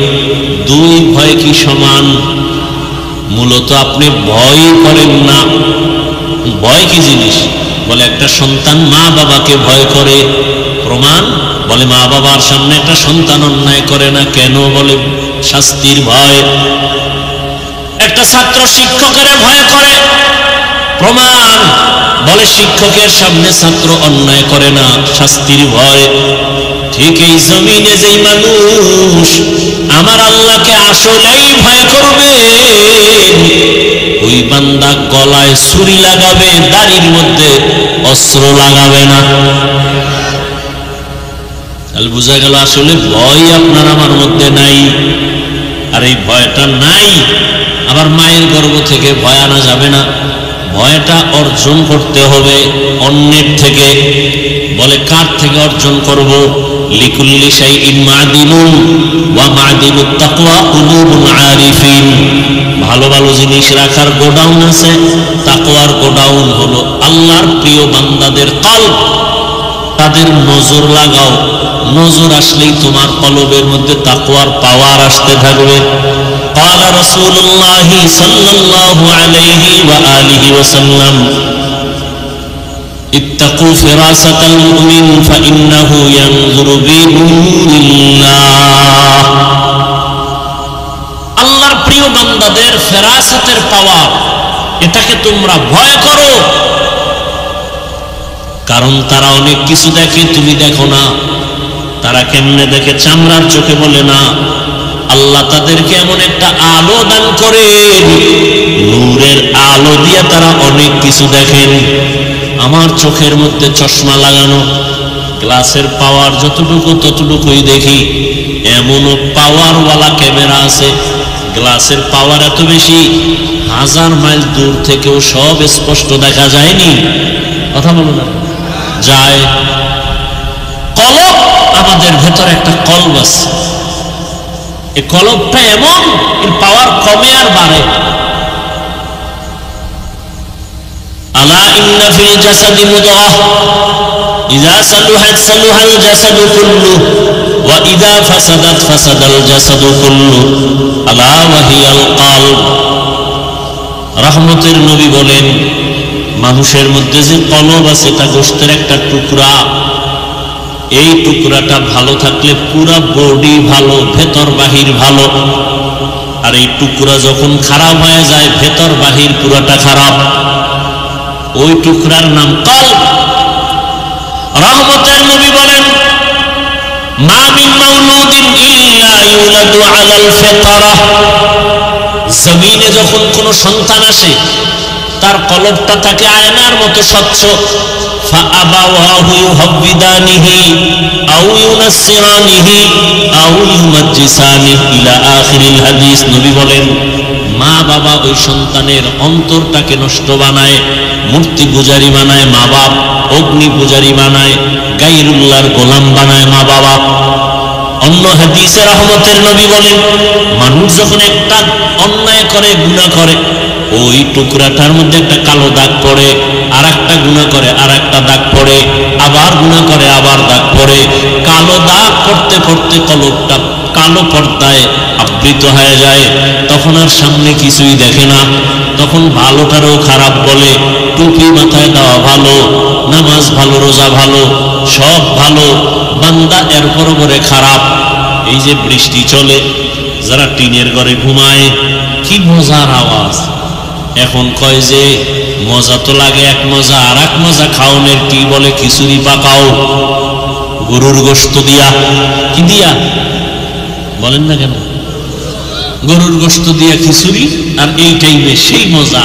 Speaker 1: দুই ভয় কি সমান? মূলত আপনি ভয় করেন না। ভয় কি জিনিস? বলে একটা সন্তান মা বাবাকে ভয় করে। প্রমাণ? বলে মা বাবার সামনে একটা সন্তান অন্যায় করে না কেন? বলে শাস্তির ভয়। একটা ছাত্র শিক্ষকের ভয় করে। প্রমাণ? বলে শিক্ষকের সামনে ছাত্র অন্যায় করে না, শাস্তির ভয়। ঠিক এই জমিনে যেই মানুষ আমার আল্লাহকে আসলেই ভয় করবে, ওই বান্দা গলায় ছুরি লাগাবে, দাড়ির মধ্যে অস্ত্র লাগাবে না। তাহলে বোঝা গেল আসলে ভয় আপনার আমার মধ্যে নাই। আর এই ভয়টা নাই, আবার মায়ের গর্ভ থেকে ভয় আনা যাবে না। ভয়টা অর্জন করতে হবে অন্যের থেকে। বলে কার থেকে অর্জন করব? লিকুল্লি শাইইন মাদিনুন ওয়া মাদিনুত তাকওয়া কুলুবুল আরিফিন। ভালো ভালো জিনিস রাখার গোডাউন আছে, তাকওয়ার গোডাউন হলো আল্লাহর প্রিয় বান্দাদের কলব। তাদের নজর লাগাও, নজর আসলেই তোমার কলবের মধ্যে তাকওয়ার পাওয়ার আসতে থাকবে। قال رسول الله صلى الله عليه وآله وسلم اتقوا فراسة المؤمن فإنه ينظر بنور الله। আল্লাহর প্রিয় বান্দাদের ফেরাসতের পাওয়ার, এটাকে তোমরা ভয় করো। কারণ তারা অনেক কিছু দেখে, তুমি দেখো না। তারা কেমনে দেখে? চামড়ার চোখে বলে না। আল্লাহ তাদেরকে এমন একটা আলো দান করেন, নূরের আলো দিয়ে তারা অনেক কিছু দেখেন। আমার চোখের মধ্যে চশমা লাগানো, গ্লাসের পাওয়ার যতটুকু ততটুকুই দেখি। এমনও পাওয়ারওয়ালা ক্যামেরা আছে, গ্লাসের পাওয়ার এত বেশি 1000 মাইল দূর থেকেও সব স্পষ্ট দেখা যায়নি। কথা বলো না? যায়। কলব, আমাদের ভেতরে একটা কলব আছে। এই কলবটা এমন, এর পাওয়ার কমে আর বাড়ে। আলা ইন্না ফিল জাসাদি মুদগাহ ইযা সালুহাত সালুহাল জাসাদু কুল্লু ওয়া ইযা ফাসাদাত ফাসাদাল জাসাদু কুল্লু আলা ওয়া হিয়াল কলব। রহমতের নবী বলেন, মানুষের মধ্যে যে কলব আছে তা গোশতের একটা টুকরা। এই টুকরাটা ভালো থাকলে পুরা বডি ভালো, ভেতর বাহির ভালো। আর এই টুকরা যখন খারাপ হয়ে যায়, ভেতর বাহির পুরাটা খারাপ। ওই টুকরার নাম কলব। রহমতের নবী বলেন, মা মিন মাউলুদিন ইল্লা ইউলাদু আলাল ফিতরা। জমিনে যখন কোনো সন্তান আসে, তার কলবটা থাকে আয়নার মতো স্বচ্ছ। ফাআবাওয়াহু ইউহাব্বিদানিহি আও ইউনাসসিরানিহি আও ইউমাজ্জিসানিহি ইলা আখিরিল হাদিস। নবী বলেন, মা বাবা ওই সন্তানের অন্তরটাকে নষ্ট বানায়, মূর্তি পূজারি বানায় মা বাপ, অগ্নি পূজারি বানায়, গায়রুল্লাহর গোলাম বানায় মা বাবা। অন্য হাদিসে রহমতের নবী বলেন, মানুষ যখন একটা অন্যায় করে, গুনাহ করে, ওই টুকরাটার মধ্যে একটা কালো দাগ পড়ে, আর একটা গুনাহ করে আর একটা দাগ পড়ে, আবার গুনাহ করে আবার দাগ পড়ে। কালো দাগ পড়তে পড়তে কলবটা কালো পর্দায় আবৃত হয়ে যায়। তখন আর সামনে কিছুই দেখে না। তখন ভালোটারও খারাপ বলে। টুপি মাথায় দেওয়া ভালো, নামাজ ভালো, রোজা ভালো, সব ভালো, বান্দা এর পরে খারাপ। এই যে বৃষ্টি চলে, যারা টিনের ঘরে ঘুমায়, কি মজার আওয়াজ। এখন কয় যে মজা তো লাগে এক মজা, আর এক মজা খাওনের কি বলে খিচুড়ি পাকাও গরুর গোশত দিয়া। কি দিয়া বলেন না কেন? গরুর গোশত দিয়া খিচুড়ি, আর এই টাইমে সেই মজা।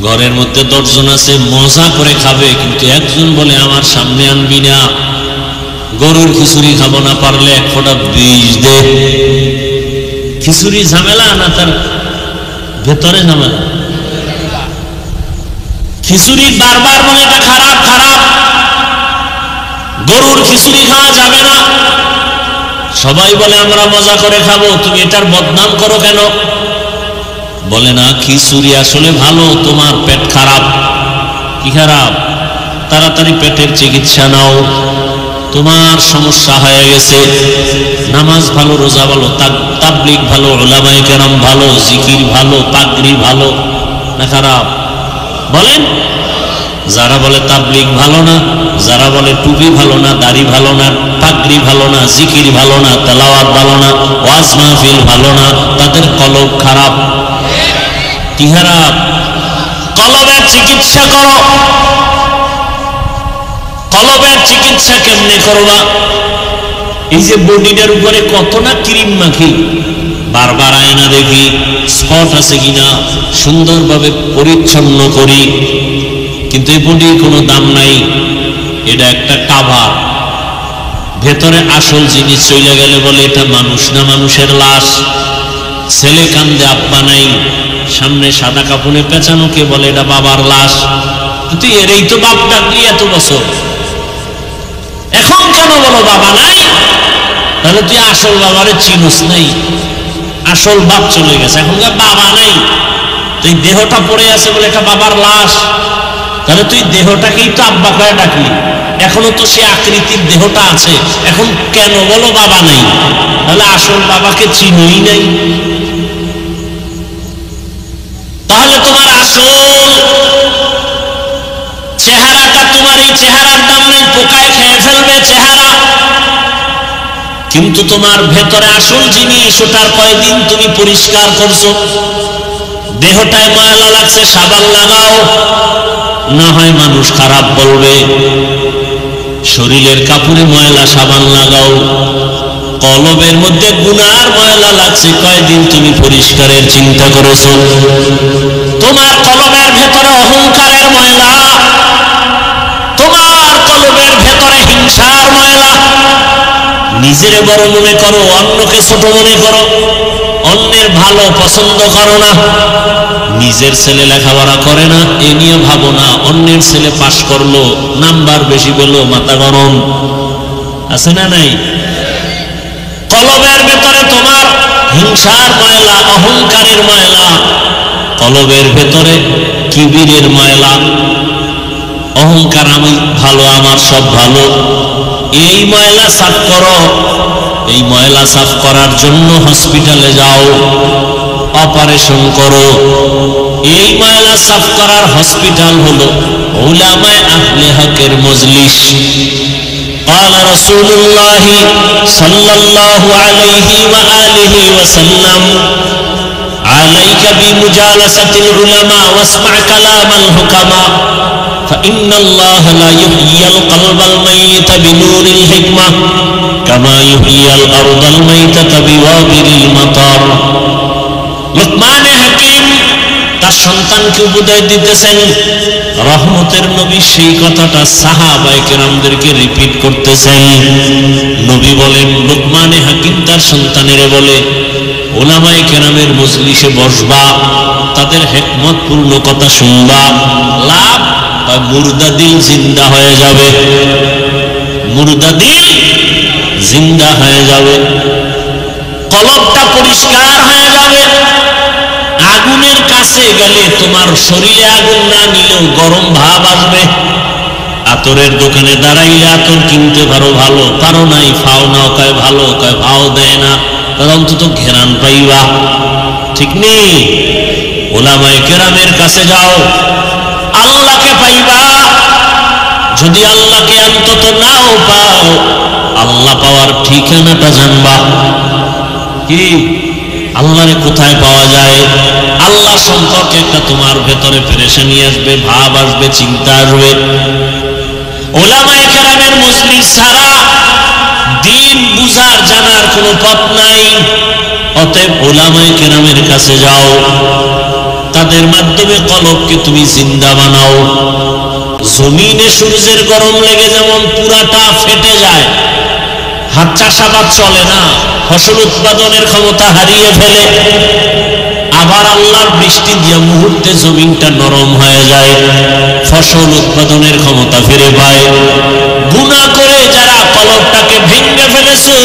Speaker 1: ঘরের মধ্যে 10 জন আছে, মজা করে খাবে, কিন্তু একজন বলে আমার সামনে আনবি না। গরুর খিচুড়ি খাবো না, পারলে এক ফোঁটা বিষ দে। খিচুড়ি ঝামেলা না তার ভেতরে ঝামেলা? খিচুড়ি বারবার বলে এটা খারাপ খারাপ, গরুর খিচুড়ি খাওয়া যাবে না। সবাই বলে আমরা মজা করে খাবো, তুমি এটার বদনাম করো কেন? বলে না, খিচুড়ি আসলে ভালো, তোমার পেট খারাপ। কি খারাপ? তাড়াতাড়ি পেটের চিকিৎসা নাও, তোমার সমস্যা হয়ে গেছে। নামাজ ভালো, রোজা ভালো, তাবলীগ ভালো, উলামায়ে কেরাম ভালো, জিকির ভালো, পাগড়ি ভালো না খারাপ? বলেন। যারা বলে তাবলীগ ভালো না, যারা বলে টুপি ভালো না, দাড়ি ভালো না, পাগড়ি ভালো না, জিকির ভালো না, তেলাওয়াত ভালো না, ওয়াজ মাহফিল ভালো না, তাদের কলব খারাপ। কি খারাপ? কলবের চিকিৎসা করো। কলবের চিকিৎসা কেমনে করবা? এই যে বডিটার উপরে কত না ক্রিম মাখি, বারবার আয়না দেখি স্পট আছে কিনা, সুন্দরভাবে পরিচ্ছন্ন করি, কিন্তু এই বডির কোনো দাম নাই। এটা একটা কাভার, ভেতরে আসল জিনিস চলে গেলে বলে এটা মানুষ না, মানুষের লাশ। ছেলে কান্দে আব্বা নাই, সামনে সাদা কাপড়ে পেঁচানোকে বলে এটা বাবার লাশ। কিন্তু এরই তো বাপ ডাকলি এত বছর, এখন কেন বলো বাবা নাই? তাহলে তুই আসল বাবারে চিনুস নাই, আসল বাপ চলে গেছে, এখন বাবা নাই। তুই দেহটা পড়ে আছে বলে এটা বাবার লাশ, তাহলে তুই দেহটাকেই তো আব্বা করে ডাকলি, এখনো তো সে আকৃতির দেহটা আছে, এখন কেন বলো বাবা নাই? তাহলে আসল বাবাকে চিনুই নাই। তাহলে তোমার আসল চেহারাটা, তোমার এই চেহারার দাম নেই, পোকায় খেয়ে ফেলবে চেহারা, কিন্তু তোমার ভেতরে আসল জিনিস, ওটার কয়দিন তুমি পরিষ্কার করছো? দেহটায় ময়লা লাগছে, সাবান লাগাও, না হয় মানুষ খারাপ বলবে। শরীরের কাপড়ে ময়লা, সাবান লাগাও। কলবের মধ্যে গুনার ময়লা লাগছে, কয়দিন তুমি পরিষ্কারের চিন্তা করেছো? তোমার কলবের ভেতরে অহংকারের ময়লা, তোমার কলবের ভেতরে হিংসার ময়লা। নিজের বড় মনে করো, অন্যকে ছোট মনে করো, অন্যের ভালো পছন্দ করো না। নিজের ছেলে লেখাপড়া করে না এ নিয়ে ভাবো না, অন্যের ছেলে পাশ করলো, নাম্বার বেশি পেলো, মাথা গরম। আছে না নাই? কলবের ভেতরে তোমার হিংসার ময়লা, অহংকারের ময়লা, কলবের ভেতরে কিবিরের ময়লা, অহংকার, আমি ভালো, আমার সব ভালো। এই ময়লা সাফ করো। এই ময়লা সাফ করার জন্য হসপিটালে যাও, অপারেশন করো। এই ময়লা সাফ করার হসপিটাল হলো উলামায়ে আহলে হকের মজলিস। قال رسول الله صلى الله عليه وآله وسلم عليك بمجالسة العلماء واسمع كلام الحكماء فإن الله لا يحيي القلب الميت بنور الحكمة كما يحيي الأرض الميتة بوابل المطر। লুকমান হাকিম তার সন্তানকে উপদেশ দিতেছেন, রহমতের নবী সেই কথাটা সাহাবায়ে কেরামদেরকে রিপিট করতেছেন। নবী বলেন, লুকমান হাকিম তার সন্তানের বলে, উলামায়ে কেরামের মজলিসে বসবা, তাদের হিকমতপূর্ণ কথা শুনবা, লাভ বা মুর্দা দিল জিন্দা হয়ে যাবে, মুর্দা দিল জিন্দা হয়ে যাবে, কলবটা পরিষ্কার হয়ে যাবে। আগুনের কাছে গেলে তোমার শরীরে আগুন না নিলেও গরম ভাব আসবে। আতরের দোকানে দাঁড়াইলে আতর কিনতে পারো, ভালো, পারো নাই ফাও নাও, কয় ভালো, কয় ফাও দেয় না, তার অন্তত ঘেরান পাইবা। ঠিক নেই? উলামায়ে কেরামের কাছে যাও, আল্লাহকে পাইবা। যদি আল্লাহকে অন্তত নাও পাও, আল্লাহ পাওয়ার ঠিকানাটা জানবা। কি? আল্লাহরে কোথায় পাওয়া যায়? আল্লাহ সম্পর্কে একটা তোমার ভেতরে পেরেশানি আসবে, ভাব আসবে, চিন্তা আসবে। উলামায়ে কেরামের মজলিস ছাড়া দিন বুঝার, জানার কোনো পথ নাই। অতএব উলামায়ে কেরামের কাছে যাও, তাদের মাধ্যমে কলবকে তুমি জিন্দা বানাও। জমিনে সূর্যের গরম লেগে যেমন পুরাটা ফেটে যায়, হাত চাষাবাদ চলে না, ফসল উৎপাদনের ক্ষমতা হারিয়ে ফেলে। আবার আল্লাহর বৃষ্টি দিয়ে মুহূর্তে জমিনটা নরম হয়ে যায়, ফসল উৎপাদনের ক্ষমতা ফিরে পায়। গুনাহ করে যারা কলবটাকে ভেঙে ফেলেছো,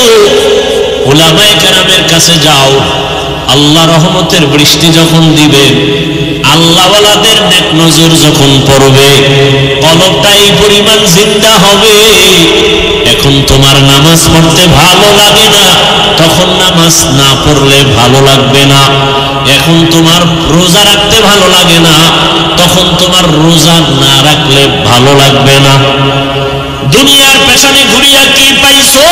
Speaker 1: উলামায়ে কেরামের কাছে যাও, আল্লাহ রহমতের বৃষ্টি যখন দিবে, আল্লাহওয়ালাদের নেক নজর যখন পড়বে, কলবটা এই পরিমাণ জিন্দা হবে, এখন তোমার নামাজ পড়তে ভালো লাগে না, তখন নামাজ না পড়লে ভালো লাগবে না। এখন তোমার রোজা রাখতে ভালো লাগে না, তখন তোমার রোজা না রাখলে ভালো লাগবে না। দুনিয়ার পেছনে ঘুরিয়া কি পাইছো?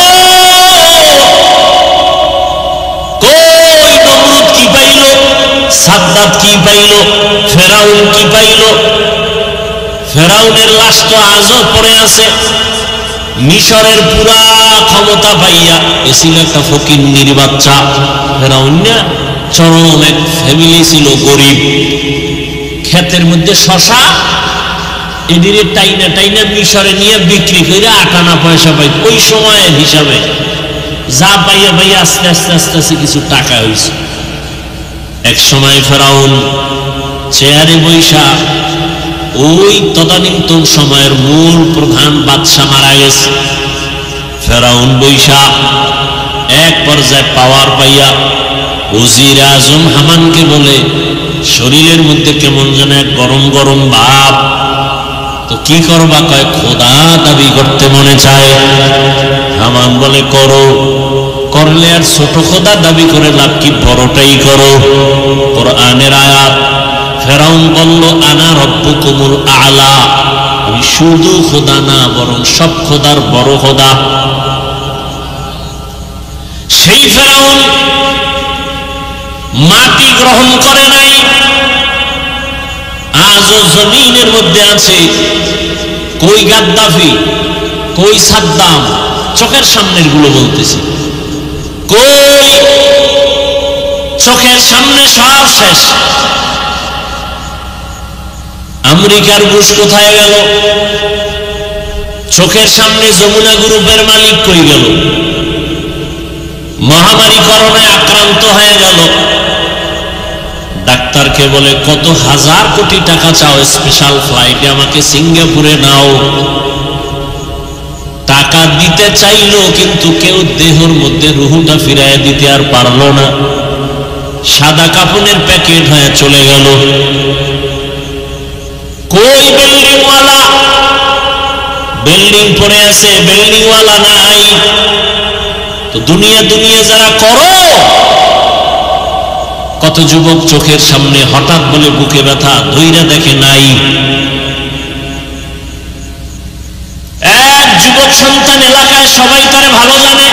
Speaker 1: কই নমরুদ কি পাইল, সাদ্দাত কি পাইল, ফেরাউন কি পাইল? ফেরাউনের লাশ তো আজও পড়ে আছে। মিশরের পুরা ক্ষমতা পাইয়া এসিল একটা ফকিন্নির বাচ্চা। ফেরাউন না, চরম এক ফ্যামিলি ছিল, গরিব। ক্ষেতের মধ্যে শশা, এদিকে টাইনা টাইনা মিশরে নিয়ে বিক্রি করে 8 আনা পয়সা পাই। ওই সময়ের হিসাবে যা পাইয়া পাইয়া আস্তে আস্তে আস্তে আস্তে কিছু টাকা হয়েছে। এক সময় ফেরাউন চেয়ারে বৈশা, ওই তদানীন্তন সময়ের মূল প্রধান বাদশাহ মারা গেছে। ফেরাউন বৈশা এক পর্যায়ে পাওয়ার পাইয়া ওজির আজম হামানকে বলে, শরীরের মধ্যে কেমন যেন এক গরম গরম ভাব, তো কি করবা? কয় খোদা দাবি করতে মনে চায়। হামান বলে করো, করলে আর ছোট খোদা দাবি করে লাভ কি, বড়টাই করো। কোরআনের আয়াত। ফেরাউন বলল আনা রব্বুকুমুল আলা, আমি শুধু খোদা না, বরং সব খোদার বড় খোদা। সেই ফেরাউন মাটি গ্রহণ করে নাই, আজও জমিনের মধ্যে আছে। কই গাদ্দাফি, কই সাদ্দাম, চোখের সামনের গুলো বলতেছি, কই চোখের সামনে সব শেষ। আমেরিকার বুশ কোথায় গেল? চোখের সামনে যমুনা গ্রুপের মালিক কই গেল? মহামারী করোনায় আক্রান্ত হয়ে গেল, ডাক্তারকে বলে কত হাজার কোটি টাকা চাও, স্পেশাল ফ্লাইটে আমাকে সিঙ্গাপুরে নাও। টাকা দিতে চাইলো, কিন্তু কেউ দেহের মধ্যে রুহুটা ফিরাইয়া দিতে আর পারলো না। সাদা কাপড়ের প্যাকেট হয়ে চলে গেল। কই বিল্ডিংওয়ালা? বিল্ডিং পড়ে আছে, বিল্ডিংওয়ালা নাই। তো দুনিয়া দুনিয়া যারা করো, কত যুবক চোখের সামনে হঠাৎ বলে বুকে ব্যথা, ধৈর্য দেখে নাই। এক যুবক সন্তান এলাকায় সবাই তারে ভালো জানে,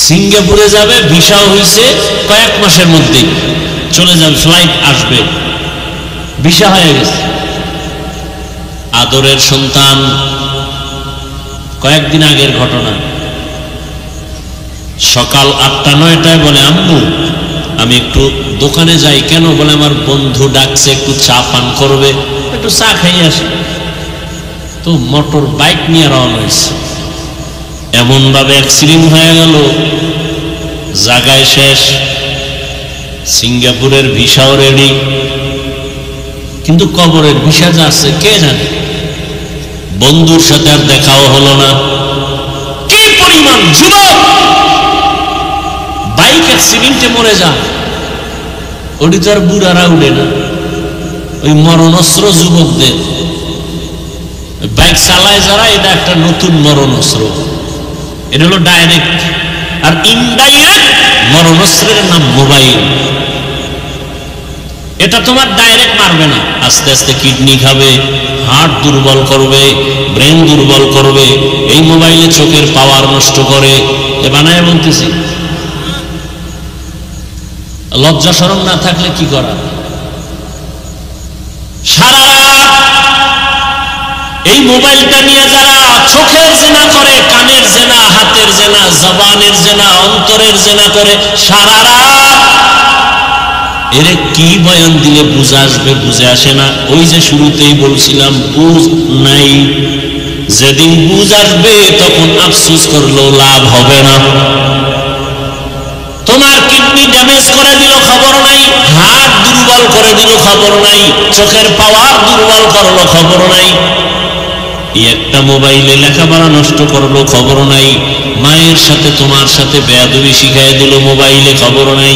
Speaker 1: সিঙ্গাপুরে যাবে, ভিসা হয়েছে কয়েক মাসের মধ্যে চলে যাবে, ফ্লাইট আসবে, ভিসা হয়ে গেছে। আদরের সন্তান, কয়েকদিন আগের ঘটনা, সকাল 8টা-9টায় বলে আম্মু আমি একটু দোকানে যাই। কেন? বলে আমার বন্ধু ডাকছে, একটু চা পান করবে, একটু চা খাই আসি। তো মোটর বাইক নিয়ে রওনা হয়েছে। এমন ভাবে অ্যাক্সিডেন্ট হয়ে গেল, জায়গায় শেষ। সিঙ্গাপুরের ভিসাও রেডি, কিন্তু কবরের ভিসা যা আছে কে জানে। বন্ধুর সাথে আর দেখাও হলো না। কি পরিমাণ যুবক বাইক অ্যাক্সিডেন্টে মরে যায়, ওটি তো আর বুড়ারা উঠে না। ওই মরণস্ত্র যুবকদের, বাইক চালায় যারা, এটা একটা নতুন মরণস্ত্র। এটা হলো ডাইরেক্ট, আর ইনডাইরেক্ট মরণস্ত্রের নাম মোবাইল। এটা তোমার ডাইরেক্ট মারবে না, আস্তে আস্তে কিডনি খাবে, হার্ট দুর্বল করবে, ব্রেন দুর্বল করবে। এই মোবাইলে চোখের পাওয়ার নষ্ট করে। এ বানায় বলতেছি, লজ্জা শরম না থাকলে কি করা? সারা রাত এই মোবাইলটা নিয়ে যারা চোখের জেনা করে, কানের জেনা, হাতের জেনা, জবানের জেনা, অন্তরের জেনা করে সারা রাত, এরে কি বয়ান দিলে বুঝে আসবে? বুঝে আসে না। ওই যে শুরুতেই বলছিলাম, বুঝ নাই। যেদিন বুঝ আসবে তখন আফসোস করলেও লাভ হবে না। তোমার কিডনি ড্যামেজ করে দিল, খবর নাই। হার্ট দুর্বল করে দিল, খবর নাই। চোখের পাওয়ার দুর্বল করলো, খবর নাই। একটা মোবাইলে লেখাপড়া নষ্ট করলো, খবর নাই। মায়ের সাথে তোমার সাথে বেয়াদবি শিখাই দিল মোবাইলে, খবর নাই।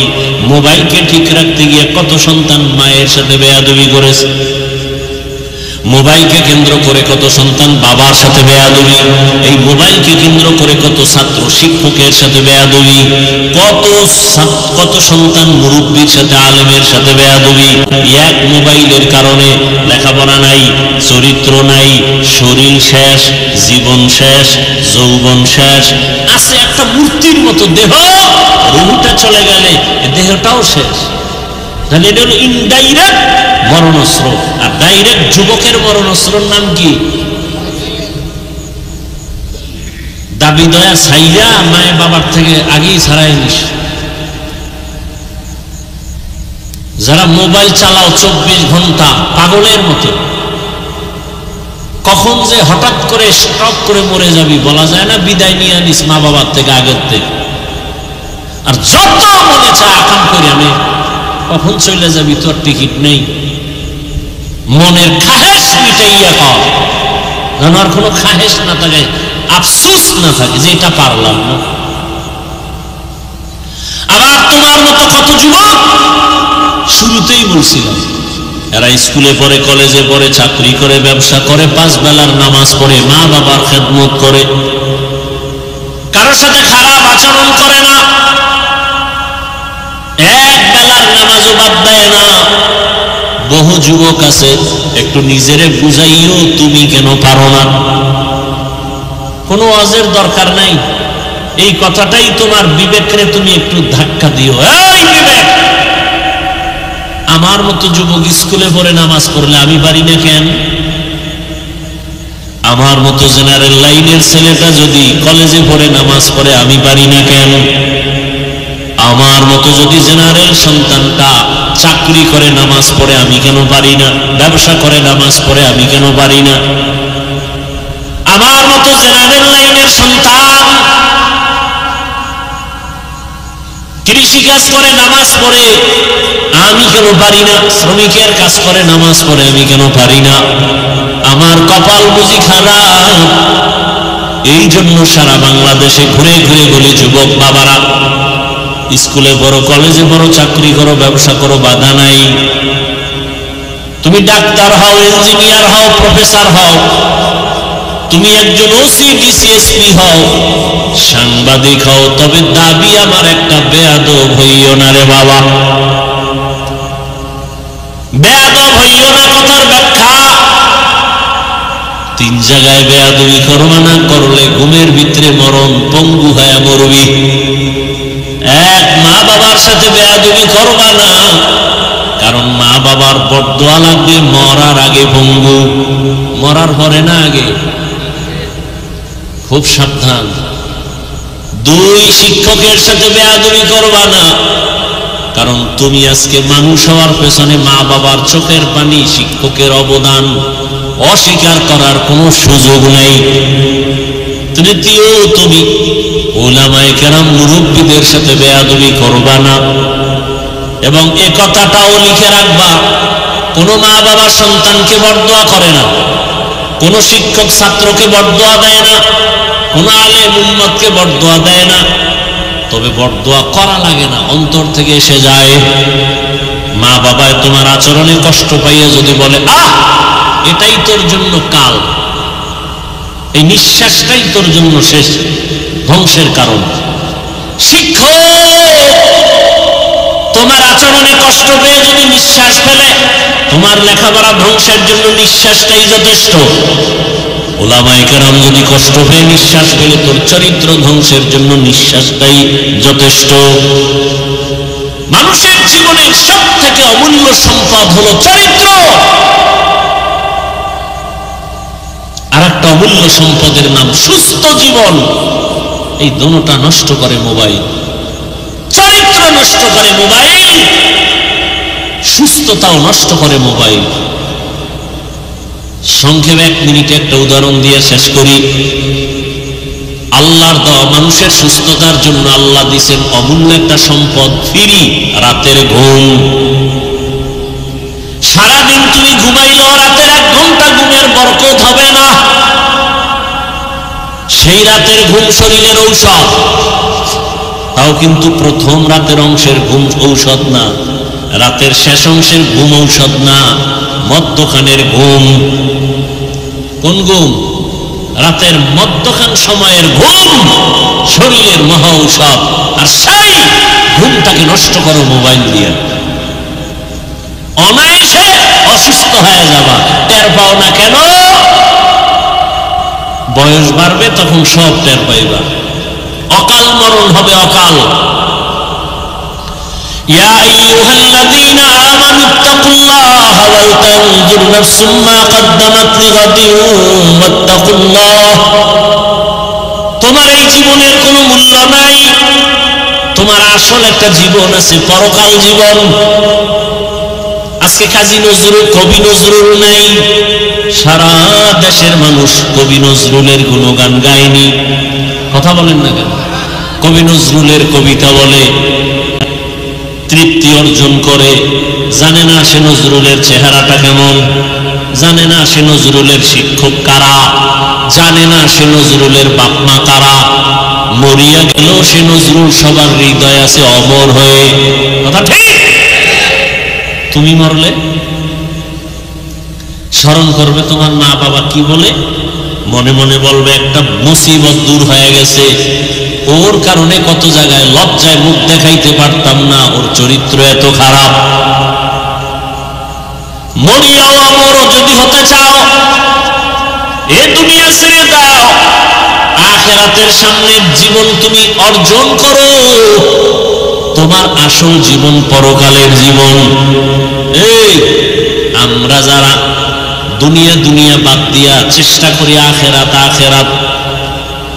Speaker 1: মোবাইলকে ঠিক রাখতে গিয়ে কত সন্তান মায়ের সাথে বেয়াদবি করেছে। মোবাইলকে কেন্দ্র করে কত সন্তান বাবার সাথে বেয়াদবি। এই মোবাইলকে কেন্দ্র করে কত ছাত্র শিক্ষকের সাথে বেয়াদবি, কত সন্তান মুরব্বীর সাথে আলেমের সাথে বেয়াদবি। এক মোবাইলের কারণে লেখাপড়া নাই, চরিত্র নাই, শরীর শেষ, জীবন শেষ, যৌবন শেষ। আছে একটা মূর্তির মতো দেহ, রুহটা চলে গেলে দেহটাও শেষ। তাহলে এটা হলো ইনডাইরেক্ট মরণস্ত্র। আর ডাইরেক্ট যুবকের মরণস্ত্রর নাম কি? দাবি দয়া ছাইরা মায়ের বাবার থেকে আগেই ছাড়াই নিস। যারা মোবাইল চালাও 24 ঘন্টা পাগলের মতো, কখন যে হঠাৎ করে স্টপ করে মরে যাবি বলা যায় না। বিদায় নিয়ে আনিস মা বাবার থেকে, আগের থেকে। আর যত মনে চায় আকাম করে আমি কখন চলে যাবি, তোর টিকিট নেই। মনের খাহেশ মিটাইয়া কর, যেন আর কোনো খাহেশ না থাকে, আফসোস না থাকে যে এটা পারলাম না। আবার তোমার মতো কত যুবক, শুরুতেই বলছিলাম, এরা স্কুলে পড়ে, কলেজে পড়ে, চাকরি করে, ব্যবসা করে, 5 বেলার নামাজ পড়ে, মা বাবার খেদমত করে, কারোর সাথে খারাপ আচরণ করে না, এক বেলার নামাজও বাদ দেয় না। বহু যুবক আছে, একটু নিজেরে বুঝাইও তুমি কেন পারো না। কোনো ওয়াজের দরকার নাই, এই কথাটাই তোমার বিবেকরে তুমি একটু ধাক্কা দিও। এই বিবেক, আমার মতো যুবক স্কুলে পড়ে নামাজ পড়লে আমি পারি না কেন? আমার মতো জেনারেল লাইনের ছেলেটা যদি কলেজে পড়ে নামাজ পড়ে আমি পারি না কেন? আমার মতো যদি জেনারেল সন্তানটা চাকরি করে নামাজ পড়ে আমি কেন পারি না? ব্যবসা করে নামাজ পড়ে আমি কেন পারি না? আমার মতো জেনারেল লাইনের সন্তান কৃষি কাজ করে নামাজ পড়ে আমি কেন পারি না? শ্রমিকের কাজ করে নামাজ পড়ে আমি কেন পারি না? আমার কপাল বুঝি খারাপ। এই জন্য সারা বাংলাদেশে ঘুরে ঘুরে বলি, যুবক বাবারা, স্কুলে পড়ো, কলেজে পড়ো, চাকরি করো, ব্যবসা করো, বাধা নাই। তুমি ডাক্তার হও, ইঞ্জিনিয়ার হও, প্রফেসর হও, তুমি একজন ওসি, ডিসিএসপি হও, সাংবাদিক হও, তবে দাবি আমার একটা, বেয়াদব হইও না রে বাবা। বেয়াদব হইও না কথার ব্যাখ্যা, 3 জায়গায় বেয়াদবি করবা না, করলে ঘুমের ভিতরে মরণ, পঙ্গু হয়ে মরবি। এক, মা বাবার সাথে বেয়াদবি করবা না, কারণ মা বাবার বদদোয়া লাগবে মরার আগে পঙ্গু, মরার পরে না আগে। খুব সাবধান। 2, শিক্ষকের সাথে বেয়াদবি করবা না, কারণ তুমি আজকে মানুষ হওয়ার পেছনে মা বাবার চোখের পানি, শিক্ষকের অবদান অস্বীকার করার কোনো সুযোগ নেই। 3, তুমি উলামায়ে কেরাম মুরব্বীদের সাথে বেয়াদবি করবা না। এবং এ কথাটাও লিখে রাখবা, কোনো মা বাবা সন্তানকে বরদোয়া করে না, কোনো শিক্ষক ছাত্রকে বরদোয়া দেয় না, কোনো আলেম উম্মতকে বরদোয়া দেয় না। তবে বরদোয়া করা লাগে না, অন্তর থেকে এসে যায়। মা বাবায় তোমার আচরণে কষ্ট পাইয়া যদি বলে, এটাই তোর জন্য কাল, এই নিঃশ্বাসটাই তোর জন্য শেষ, ধ্বংসের কারণ। শিক্ষক তোমার আচরণে কষ্ট পেয়ে যদি নিঃশ্বাস ফেলে, তোমার লেখাপড়া ধ্বংসের জন্য নিঃশ্বাসটাই যথেষ্ট। উলামায়ে কেরাম যদি কষ্ট পেয়ে নিঃশ্বাস ফেলে, তোর চরিত্র ধ্বংসের জন্য নিঃশ্বাসটাই যথেষ্ট। মানুষের জীবনের সব থেকে অমূল্য সম্পদ হলো চরিত্র। আর একটা অমূল্য সম্পদের নাম সুস্থ জীবন। এই দোনোটা নষ্ট করে মোবাইল। চরিত্র নষ্ট করে মোবাইল, সুস্থতাও নষ্ট করে মোবাইল। সংক্ষেপে 1 মিনিটে একটা উদাহরণ দিয়ে শেষ করি। আল্লাহর দেওয়া মানুষের সুস্থতার জন্য আল্লাহ দিয়েছেন অমূল্য একটা সম্পদ, ফ্রি রাতের ঘুম। সারাদিন তুমি ঘুমাইলেও রাতের 1 ঘন্টা ঘুমের বরকত হবে না। সেই রাতের ঘুম শরীরের ঔষধ, তাও কিন্তু প্রথম রাতের অংশের ঘুম ঔষধ না, রাতের শেষ অংশের ঘুম ঔষধ না, মধ্যখানের ঘুম। কোন ঘুম? রাতের মধ্যখান সময়ের ঘুম শরীরের মহা ঔষধ। আর সেই ঘুমটাকে নষ্ট করো মোবাইল দিয়ে, অনায়াসে অসুস্থ হয়ে যাবা, টের পাও না কেন? বয়স বাড়বে তখন সব টের পাইবা, অকাল মরণ হবে, অকাল। ইয়া আইয়ুহাল্লাযীনা আমানুত্তাকুল্লাহা ওয়াল তানজুর নাফসুম মা কদ্দামাত লিগাদিন ওয়াত্তাকুল্লাহ। তোমার এই জীবনের কোনো মূল্য নাই, তোমার আসল একটা জীবন আছে, পরকাল জীবন। আজকে কাজী নজরুল, কবি নজরুল নাই, সারা দেশের মানুষ কবি নজরুলের গুণগান গায়নি। কথা বলেন না কেন? কবি নজরুলের কবিতা বলে, তৃপ্তি অর্জন করে, জানে না সে নজরুলের চেহারাটা কেমন, জানে না সে নজরুলের শিক্ষক কারা, জানে না সে নজরুলের বাপমা কারা। মরিয়া গেলেও সে নজরুল সবার হৃদয় আছে অমর হয়ে। কথা ঠিক? তুমি মরলে স্মরণ করবে তোমার মা বাবা কি বলে, মনে মনে বলবে একটা মুসিবত দূর হয়ে গেছে, ওর কারণে কত জায়গায় লজ্জায় মুখ দেখাইতে পারতাম না, ওর চরিত্র এত খারাপ। মরিয়াও অমর যদি হতে চাও, এ দুনিয়া ছেড়ে দাও, আখিরাতের সামনের জীবন তুমি অর্জন করো। তোমার আসল জীবন পরকালের জীবন। এই আমরা যারা দুনিয়া দুনিয়া বাদ দিয়া চেষ্টা করি আখেরাত আখেরাত,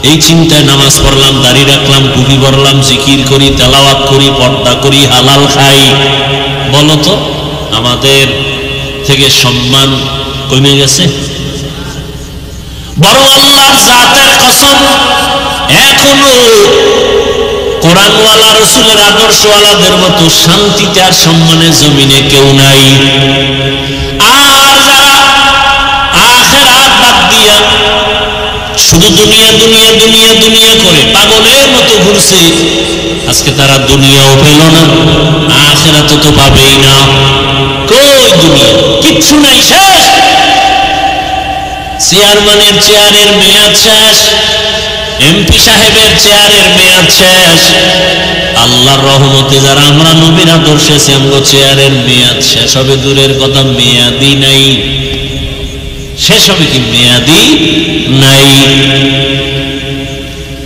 Speaker 1: এই চিন্তায় নামাজ পড়লাম, দাড়ি রাখলাম, টুপি পরলাম, জিকির করি, তেলাওয়াত করি, পর্দা করি, হালাল খাই, বলতো আমাদের থেকে সম্মান কমে গেছে? বরং আল্লাহর জাতের কসম, এখনো কোরআনওয়ালা রাসূলের আদর্শওয়ালাদের মতো শান্তিতে আর সম্মানের জমিনে কেউ নাই। আর যারা আখিরাত বাদ দিয়া শুধু দুনিয়া দুনিয়া দুনিয়া দুনিয়া করে পাগলের মতো ঘুরছে, আজকে তারা দুনিয়াও পেল না, আখিরাত তো পাবেই না। কই দুনিয়া? কিচ্ছু নাই, শেষ। চেয়ারম্যানের চেয়ারের মেয়াদ শেষ, এমপি সাহেবের চেয়ারের মেয়াদ শেষ। আল্লাহর রহমতে যারা আমরা নবীর আদর্শে আমগো চেয়ারের মেয়াদ শেষ হবে দূরের কথা, মেয়াদি নাই। শেষ হবে কি? মেয়াদি নাই।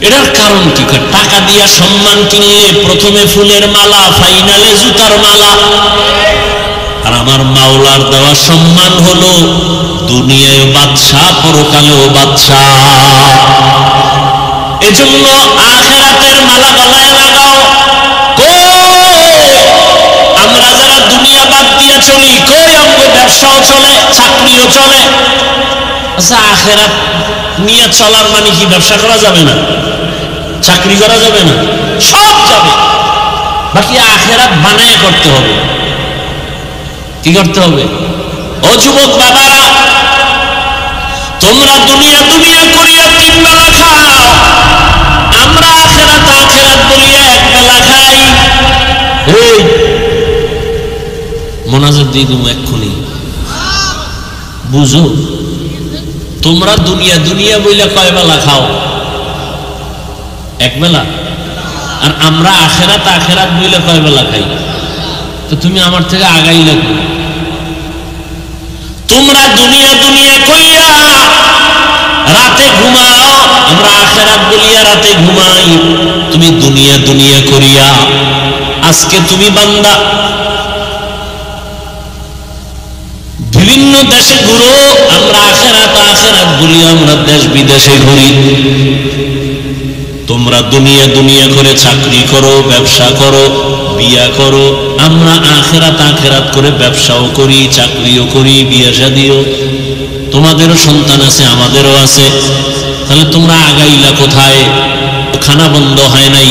Speaker 1: এটার কারণ কি? টাকা দিয়া সম্মান কিনলে প্রথমে ফুলের মালা, ফাইনালে জুতার মালা। আর আমার মাওলার দেওয়া সম্মান হলো দুনিয়ায় বাদশাহ, পরকালেও বাদশাহ। এজন্য আখিরাতের মালা গলায় লাগাও। আমরা যারা দুনিয়া বাদ দিয়ে চলি, কই আমাদের ব্যবসাও চলে, চাকরিও চলে। আচ্ছা, আখিরাত নিয়ে চলার মানে কি ব্যবসা করা যাবে না, চাকরি করা যাবে না? সব যাবে, বাকি আখিরাত বানায় করতে হবে। কি করতে হবে? ও যুবক বাবারা, তোমরা দুনিয়া দুনিয়া করিয়া 3 বেলা খাও, আমরা আখিরাত আখিরাত বলিয়া 1 বেলা খাই। এই মোনাজাত দিয়ে তুমি এক্ষুনি বুঝো, তোমরা দুনিয়া দুনিয়া বইলা কয় বেলা খাও? 1 বেলা। আর আমরা আখিরাত আখিরাত বইলা কয় বেলা খাই? তো তুমি আমার থেকে আগাই লাগবে। তোমরা দুনিয়া দুনিয়া কইয়া রাতে ঘুমাও, আমরা আখিরাত বলিয়া রাতে ঘুমাই। তুমি দুনিয়া দুনিয়া করিয়া আজকে তুমি বান্দা বিভিন্ন দেশে ঘুরো, আমরা আখিরাত আখিরাত বলিয়া আমরা দেশ বিদেশে ঘুরি। তোমরা দুনিয়া দুনিয়া করে চাকরি করো, ব্যবসা করো, বিয়া করো, আমরা আখিরাত আখিরাত করে ব্যবসাও করি, চাকরিও করি, বিয়া শাদিও। তোমাদেরও সন্তান আছে, আমাদেরও আছে, তাহলে তোমরা আগাইলা কোথায়? খানা বন্ধ হয় নাই,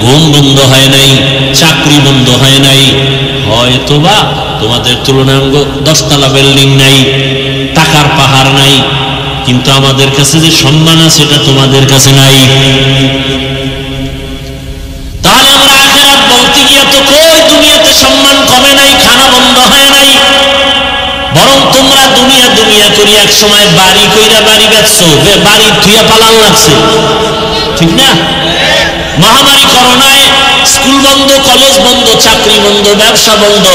Speaker 1: ঘুম বন্ধ হয় নাই, চাকরি বন্ধ হয় নাই, হয়তোবা তোমাদের তুলনাঙ্গ 10 তলা বিল্ডিং নাই, টাকার পাহাড় নাই, কিন্তু আমাদের কাছে যে সম্মান আছে এটা তোমাদের কাছে নাই। তাহলে আমরা আখিরাত বলতে গিয়ে তো কই দুনিয়াতে সম্মান কমে নাই, খানা বন্ধ হয় নাই, বরং তোমরা দুনিয়া দুনিয়া করি এক সময় বাড়ি কইরা বাড়ি বেচছো, বাড়ি ধুইয়া পালান লাগছে, ঠিক না? মহামারী করোনায় স্কুল বন্ধ, কলেজ বন্ধ, চাকরি বন্ধ, ব্যবসা বন্ধ।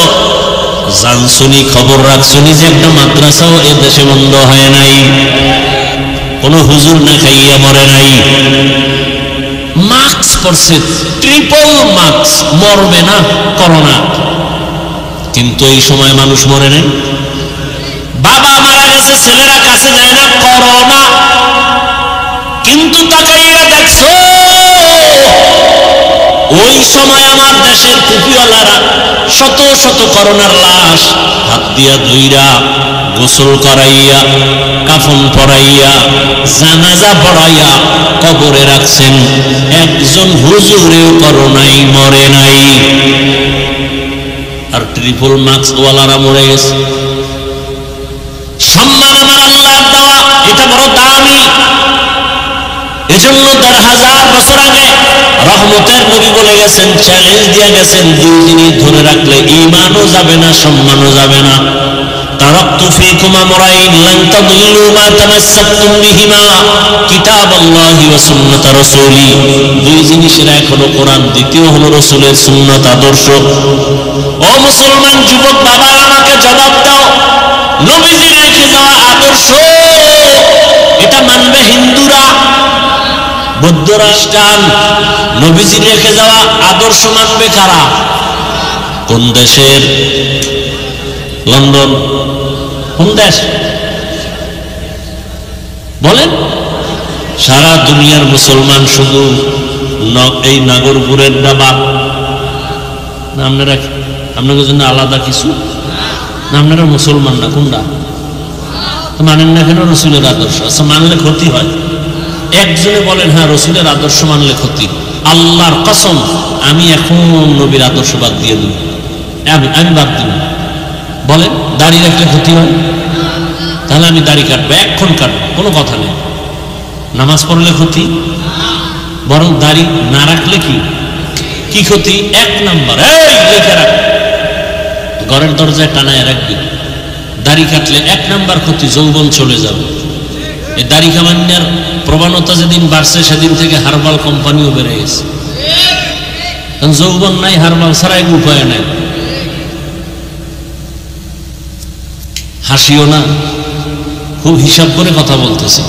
Speaker 1: জানছুনি, খবর রাখছুনি যে একটা মাদ্রাসাও এ দেশে বন্ধ হয় নাই, কোন হুজুর না খাইয়া মরে নাই। মাস্ক পড়ছে, ট্রিপল মাস্ক, মরবে না করোনা, কিন্তু এই সময় মানুষ মরে নাই। বাবা মারা গেছে, ছেলেরা কাছে যায় না, করোনা, কিন্তু তাকাইয়া দেখছো ওই সময় আমার দেশের টুপিওয়ালারা শত শত করোনার লাশ হাত দিয়া ধুইরা, গোসল করাইয়া, কাফন পরাইয়া, জানাজা পড়াইয়া কবরে রাখছেন। একজন হুজুরেও করোনাই মরে নাই, আর ট্রিপল মাস্ক ওয়ালারা মরে গেছে। সম্মান আমার আল্লাহর দেওয়া, এটা বড় দামি। এজন্য 1000 বছর আগে রহমতের নবী বলে গেছেন, চ্যালেঞ্জ দিয়ে গেছেন, 2 জিনিস ধরে রাখলে ঈমানও যাবে না, সম্মানও যাবে না। তারাকতু ফীকুম আমরাইন লান তাদিল্লু মা তামাসসাকতুম বিহিমা কিতাবাল্লাহি ওয়া সুন্নাত রাসূলি। 2 জিনিসের, এক হলো কোরআন, দ্বিতীয় হলো রাসূলের সুন্নাত, আদর্শ। ও মুসলমান যুবক বাবা, আমাকে জবাব দাও, নবীজি রেখে যাওয়া আদর্শ এটা মানবে হিন্দুরা, বৌদ্ধরা, খ্রিস্টান? নবীজি রেখে যাওয়া আদর্শ মানবে কারা? কোন দেশের? লন্ডন? কোন দেশ বলেন? সারা দুনিয়ার মুসলমান শুধু এই নাগরপুরের ডাবা না? আপনাদের জন্য আলাদা কিছু না? আপনারা মুসলমান না? কোনটা মানেন না কেন? রসুলের আদর্শ। আচ্ছা, মানলে ক্ষতি হয়? একজনে বলেন হ্যাঁ রসুলের আদর্শ মানলে ক্ষতি। আল্লাহর কসম, আমি এখন নবীর আদর্শ বাদ দিয়ে দেব, আমি বাদ দিব। বলেন দাড়ি রাখলে ক্ষতি হয়? তাহলে আমি দাড়ি কাটবো, এখন কাটবো, কোনো কথা নেই। নামাজ পড়লে ক্ষতি? বরং দাড়ি না রাখলে কি ক্ষতি? 1 নাম্বার, এই লেখা রাখ, ঘরের দরজায় টানায় রাখবি। দাড়ি কাটলে 1 নাম্বার ক্ষতি, যৌবন চলে যাবে। এই দাড়ি কামান্যার প্রবণতা যেদিন বাড়ছে, সেদিন থেকে হারবাল কোম্পানিও বেড়ে গেছে। যৌবন নাই, হারবাল ছাড়া এক উপায় নাই। হাসিও না, খুব হিসাব করে কথা বলতেছি।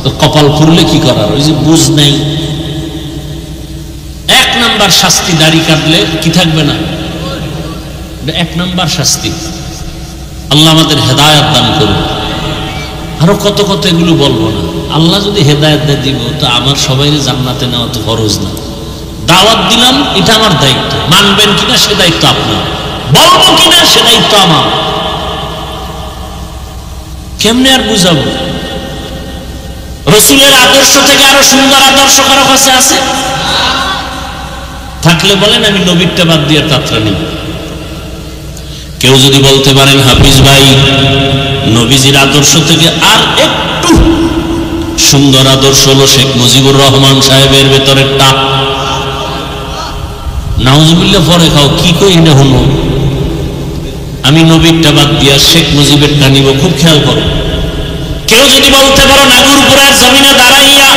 Speaker 1: তো কপাল ফুরলে কি করার, ওই যে বুঝ নেই। 1 নাম্বার শাস্তি, দাড়ি কাটলে কি থাকবে না? 1 নাম্বার শাস্তি। আল্লাহ আমাদের হেদায়েত দান করুন। আরো কত কত এগুলো বলবো না। আল্লাহ যদি হেদায়েত দিয়ে দিব, তো আমার সবাই জান্নাতে নেওয়া তো ফরজ না। দাওয়াত দিলাম, এটা আমার দায়িত্ব। মানবেন কিনা সে দায়িত্ব আপনার, বলবো কিনা সে দায়িত্ব আমার। কেমনে আর বুঝাবো? রসুলের আদর্শ থেকে আরো সুন্দর আদর্শ কারো কাছে আছে? থাকলে বলেন, আমি নবীরটা বাদ দিয়ে তাত্রা নিব। কেউ যদি বলতে পারেন হাফিজ ভাই, নবীজির আদর্শ থেকে আর একটু সুন্দর আদর্শ হলো শেখ মুজিবুর রহমান সাহেবের ভেতরেরটা, নাউজুবিল্লাহ পরে খাও, কি কই এটা হলো? আমি নবীরটা বাদ দিয়া শেখ মুজিবেরটা নিব, খুব খেয়াল করো। কেউ যদি বলতে পারো নাগরপুরের জমিনে দাঁড়াইয়া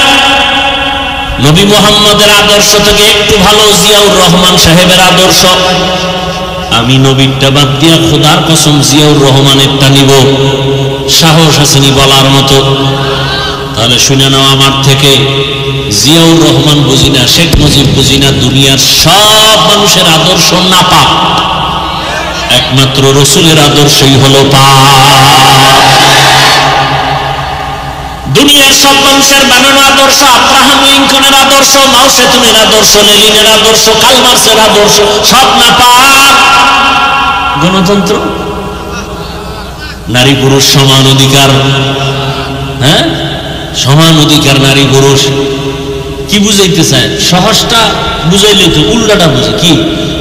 Speaker 1: নবী মুহাম্মদের আদর্শ থেকে একটু ভালো জিয়াউর রহমান সাহেবের আদর্শ, আমি নবীরটা বাদ দিয়া খোদার কসম জিয়াউর রহমানেরটা নিব, সাহস আসেনি বলার মতো? তাহলে শুনে নাও আমার থেকে, জিয়াউর রহমান বুঝি না, শেখ মুজিব বুঝি না, দুনিয়ার সব মানুষের আদর্শ না পাক, একমাত্র রসুলের আদর্শই হলো পাক। দুনিয়ার সব মানুষের বানানো আদর্শ, আব্রাহাম লিঙ্কনের আদর্শ, মাও সেতুনের আদর্শ, লেনিনের আদর্শ, কার্ল মার্ক্সের আদর্শ, সব না পাক। গণতন্ত্র নারী পুরুষ সমান অধিকার, হ্যাঁ সমান অধিকার নারী পুরুষ। কি বুঝাইতে চায়? সহজটা বুঝাইলে তো উল্টাটা বুঝে কি,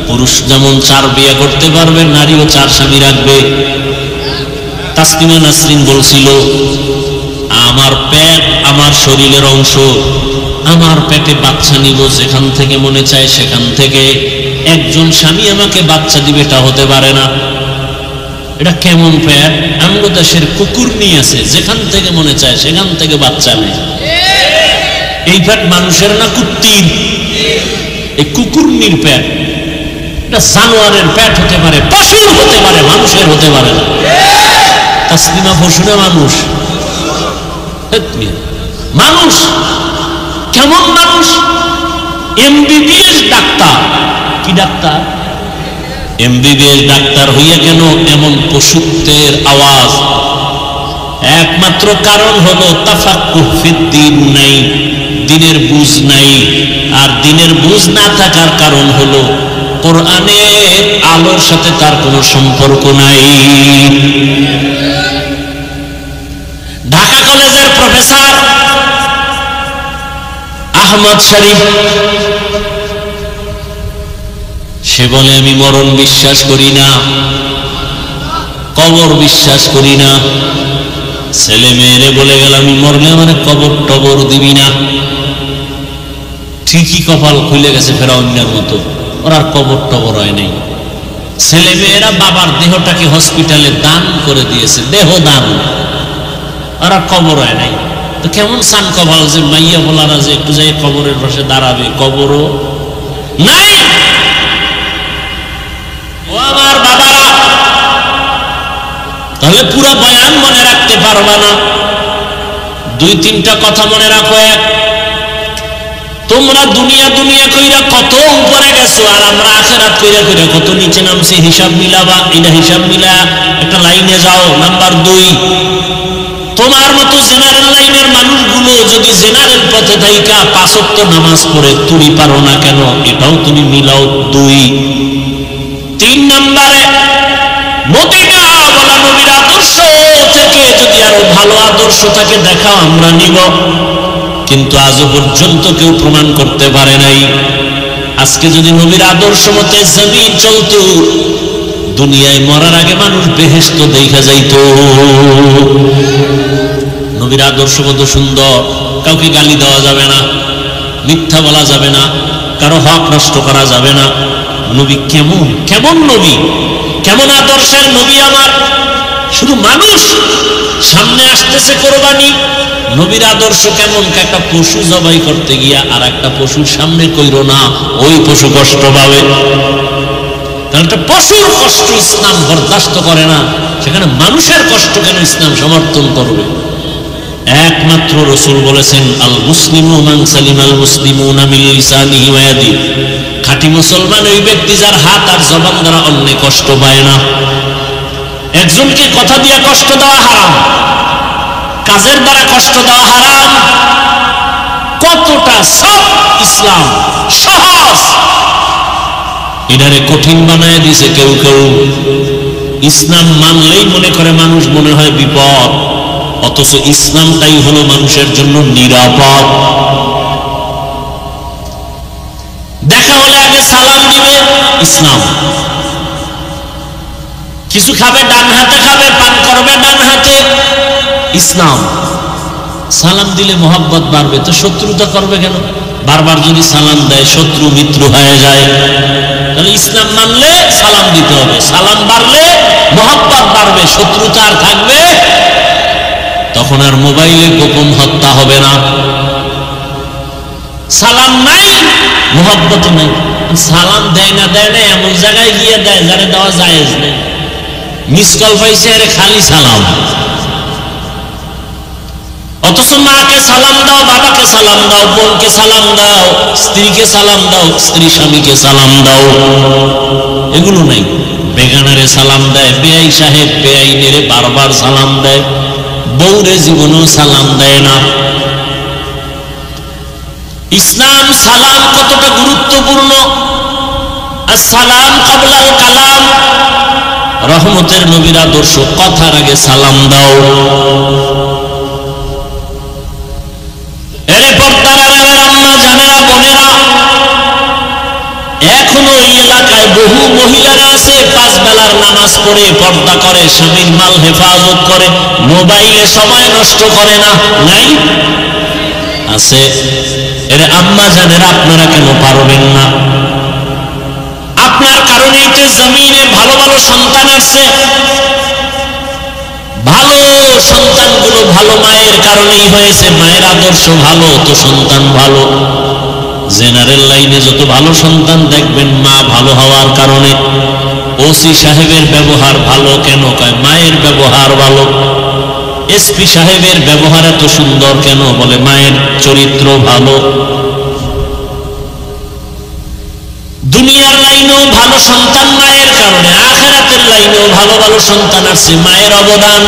Speaker 1: পুরুষ যেমন 4 বিয়ে করতে পারবে, নারীও 4 স্বামী রাখবে। তাসলিমা নাসরিন বলছিল, আমার পেট আমার শরীরের অংশ, আমার পেটে বাচ্চা নিব যেখান থেকে মনে চায় সেখান থেকে। একজন স্বামী আমাকে বাচ্চা দিবে এটা হতে পারে না। এটা কেমন পেট? আমগো দেশের কুকুর নিয়ে আছে, যেখান থেকে মনে চায় সেখান থেকে বাচ্চা নেয়। এই পেট মানুষের না কুত্তির? এই কুকুরনির পেট। এটা জানোয়ারের পেট হতে পারে, পশুর হতে পারে, মানুষের হতে পারে না। তাসলিমা পশু না মানুষ? মানুষ। কেমন মানুষ? MBBS doctor. কি ডাক্তার? এমবিবিএস ডাক্তার হইয়া কেন এমন পশুত্বের আওয়াজ? একমাত্র কারণ হলো তাফাক্কুহ ফিদ্দীন নাই, দিনের বুঝ নাই। আর দিনের বুঝ না থাকার কারণ হলো কোরআনের আলোর সাথে তার কোনো সম্পর্ক নাই। ঢাকা কলেজের প্রফেসর আহমদ শরীফ, সে বলে আমি মরণ বিশ্বাস করি না, কবর বিশ্বাস করি না। ছেলে মেয়েরে বলে গেল আমি মরলে মানে কবর টবর দিবি না। ঠিকই কপাল খুলে গেছে ফেরাউনের মতো, ওরা কবর টবর হয় নাই। ছেলে মেয়েরা বাবার দেহটাকে হসপিটালে দান করে দিয়েছে, দেহ দান, ওরা কবর হয় নাই। তো কেমন সান কপাল যে মাইয়া বলারা যে একটু যাই কবরের পাশে দাঁড়াবে, কবরও নাই। ও আমার বাবারা, তাহলে পুরো বয়ান মনে রাখতে পারবা না। 2-3টা কথা মনে রাখো। এক, তোমরা দুনিয়া দুনিয়া কইরা কত উপরে গেছো, আর আমরা আখিরাত কইরা কইরা কত নিচে নামছি। হিসাব মিলাবা, এটা হিসাব মিলা একটা লাইনে যাও। নাম্বার 2, তোমার মতো জেনারেল লাইনের মানুষগুলো যদি জেনারেল পথে থাইকা 5 ওয়াক্ত নামাজ পড়ে তুমি পারো না কেন, এটাও তুমি মিলাও। 2, 3 নম্বরে নবীরা বলা নবীর আদর্শ থেকে যদি আরো ভালো আদর্শ থাকে দেখাও, আমরা নিব। কিন্তু আজও পর্যন্ত কেউ প্রমাণ করতে পারে নাই। আজকে যদি নবীর আদর্শ মতে জমিন চলতো, দুনিয়ায় মরার আগে মানুষ বেহেশত দেখা যাইতো। নবীর আদর্শ কত সুন্দর, কাউকে গালি দেওয়া যাবে না, মিথ্যা বলা যাবে না, কারো হক নষ্ট করা যাবে না। নবী কেমন কেমন নবী, কেমন আদর্শের নবী আমার। শুধু মানুষ সামনে আসতেছে কোরবানি, নবীর আদর্শ কেমন? একটা পশু জবাই করতে গিয়া আর একটা পশুর সামনে কইরো না, ওই পশু কষ্ট পাবে। তাহলে পশুর কষ্ট ইসলাম বরদাস্ত করে না, সেখানে মানুষের কষ্ট কেন ইসলাম সমর্থন করবে? একমাত্র রাসূল বলেছেন, আল মুসলিমু মান সালিমাল মুসলিমুনা মিন লিসানিহি ওয়া ইয়াদিহি। খাঁটি মুসলমান ওই ব্যক্তি যার হাত আর জবান দ্বারা অন্য কষ্ট পায় না। একজনকে কথা দিয়া কষ্ট দেওয়া হারাম, কাজের দ্বারা কষ্ট দেওয়া হারাম। কতটা সব ইসলাম সহজ, এটারে কঠিন বানায় দিছে কেউ কেউ। ইসলাম মানলেই মনে করে মানুষ মনে হয় বিপদ, অথচ ইসলামটাই হলো মানুষের জন্য নিরাপদ। দেখা হলে আগে সালাম দিবে, ইসলাম। কিছু খাবে ডান হাতে খাবে, পান করবে ডান হাতে, ইসলাম। সালাম দিলে মোহাব্বত বাড়বে, তো শত্রুতা করবে কেন? বারবার যদি সালাম দেয় শত্রু মিত্র হয়ে যায়। তাহলে ইসলাম মানলে সালাম দিতে হবে, সালাম বাড়লে মোহাব্বত বাড়বে, শত্রুতা আর থাকবে। তখন আর মোবাইলে গোপন হত্যা হবে না। সালাম নাই, মোহাব্বত নাই। সালাম দেয় না এমন জায়গায় গিয়ে দেয় যারা দেওয়া জায়েজ নেই। মিস কল পাইছে আরে খালি সালাম। অথচ মাকে সালাম দাও, বাবাকে সালাম দাও, বোনকে সালাম দাও, স্ত্রীকে সালাম দাও, স্ত্রী স্বামীকে সালাম দাও, এগুলো নাই। বেগানারে সালাম দেয়, বেআই সাহেব বেআইনেরে বারবার সালাম দেয়, বউরে জীবনও সালাম দেয় না। ইসলাম সালাম কতটা গুরুত্বপূর্ণ। আসসালাম ক্বাবলাল কালাম, রহমতের নবীর আদর্শ, কথার আগে সালাম দাও। এরে পর্দার আড়ালের আম্মা জানেরা, বোনেরা, এখনো এই এলাকায় বহু মহিলারা আছে, 5 বেলার নামাজ পড়ে, পর্দা করে, স্বামীর মাল হেফাজত করে, মোবাইলে সময় নষ্ট করে না, নাই? আছে। এরে আম্মা জানেরা, আপনারা কেন পারবেন না? আপনার কারণেই তো জমিনে ভালো ভালো সন্তান আসছে। ভালো সন্তানগুলো ভালো মায়ের কারণেই হয়েছে। মায়ের আদর্শ ভালো তো সন্তান ভালো। জেনারেল লাইনে যত ভালো সন্তান দেখবেন মা ভালো হওয়ার কারণে। ওসি সাহেবের ব্যবহার ভালো কেন? কয় মায়ের ব্যবহার ভালো। এসপি সাহেবের ব্যবহার এত সুন্দর কেন? বলে মায়ের চরিত্র ভালো। দুনিয়ার লাইনেও ভালো সন্তান মায়ের কারণে, আখিরাতের লাইনেও ভালো ভালো সন্তান আসছে মায়ের অবদান।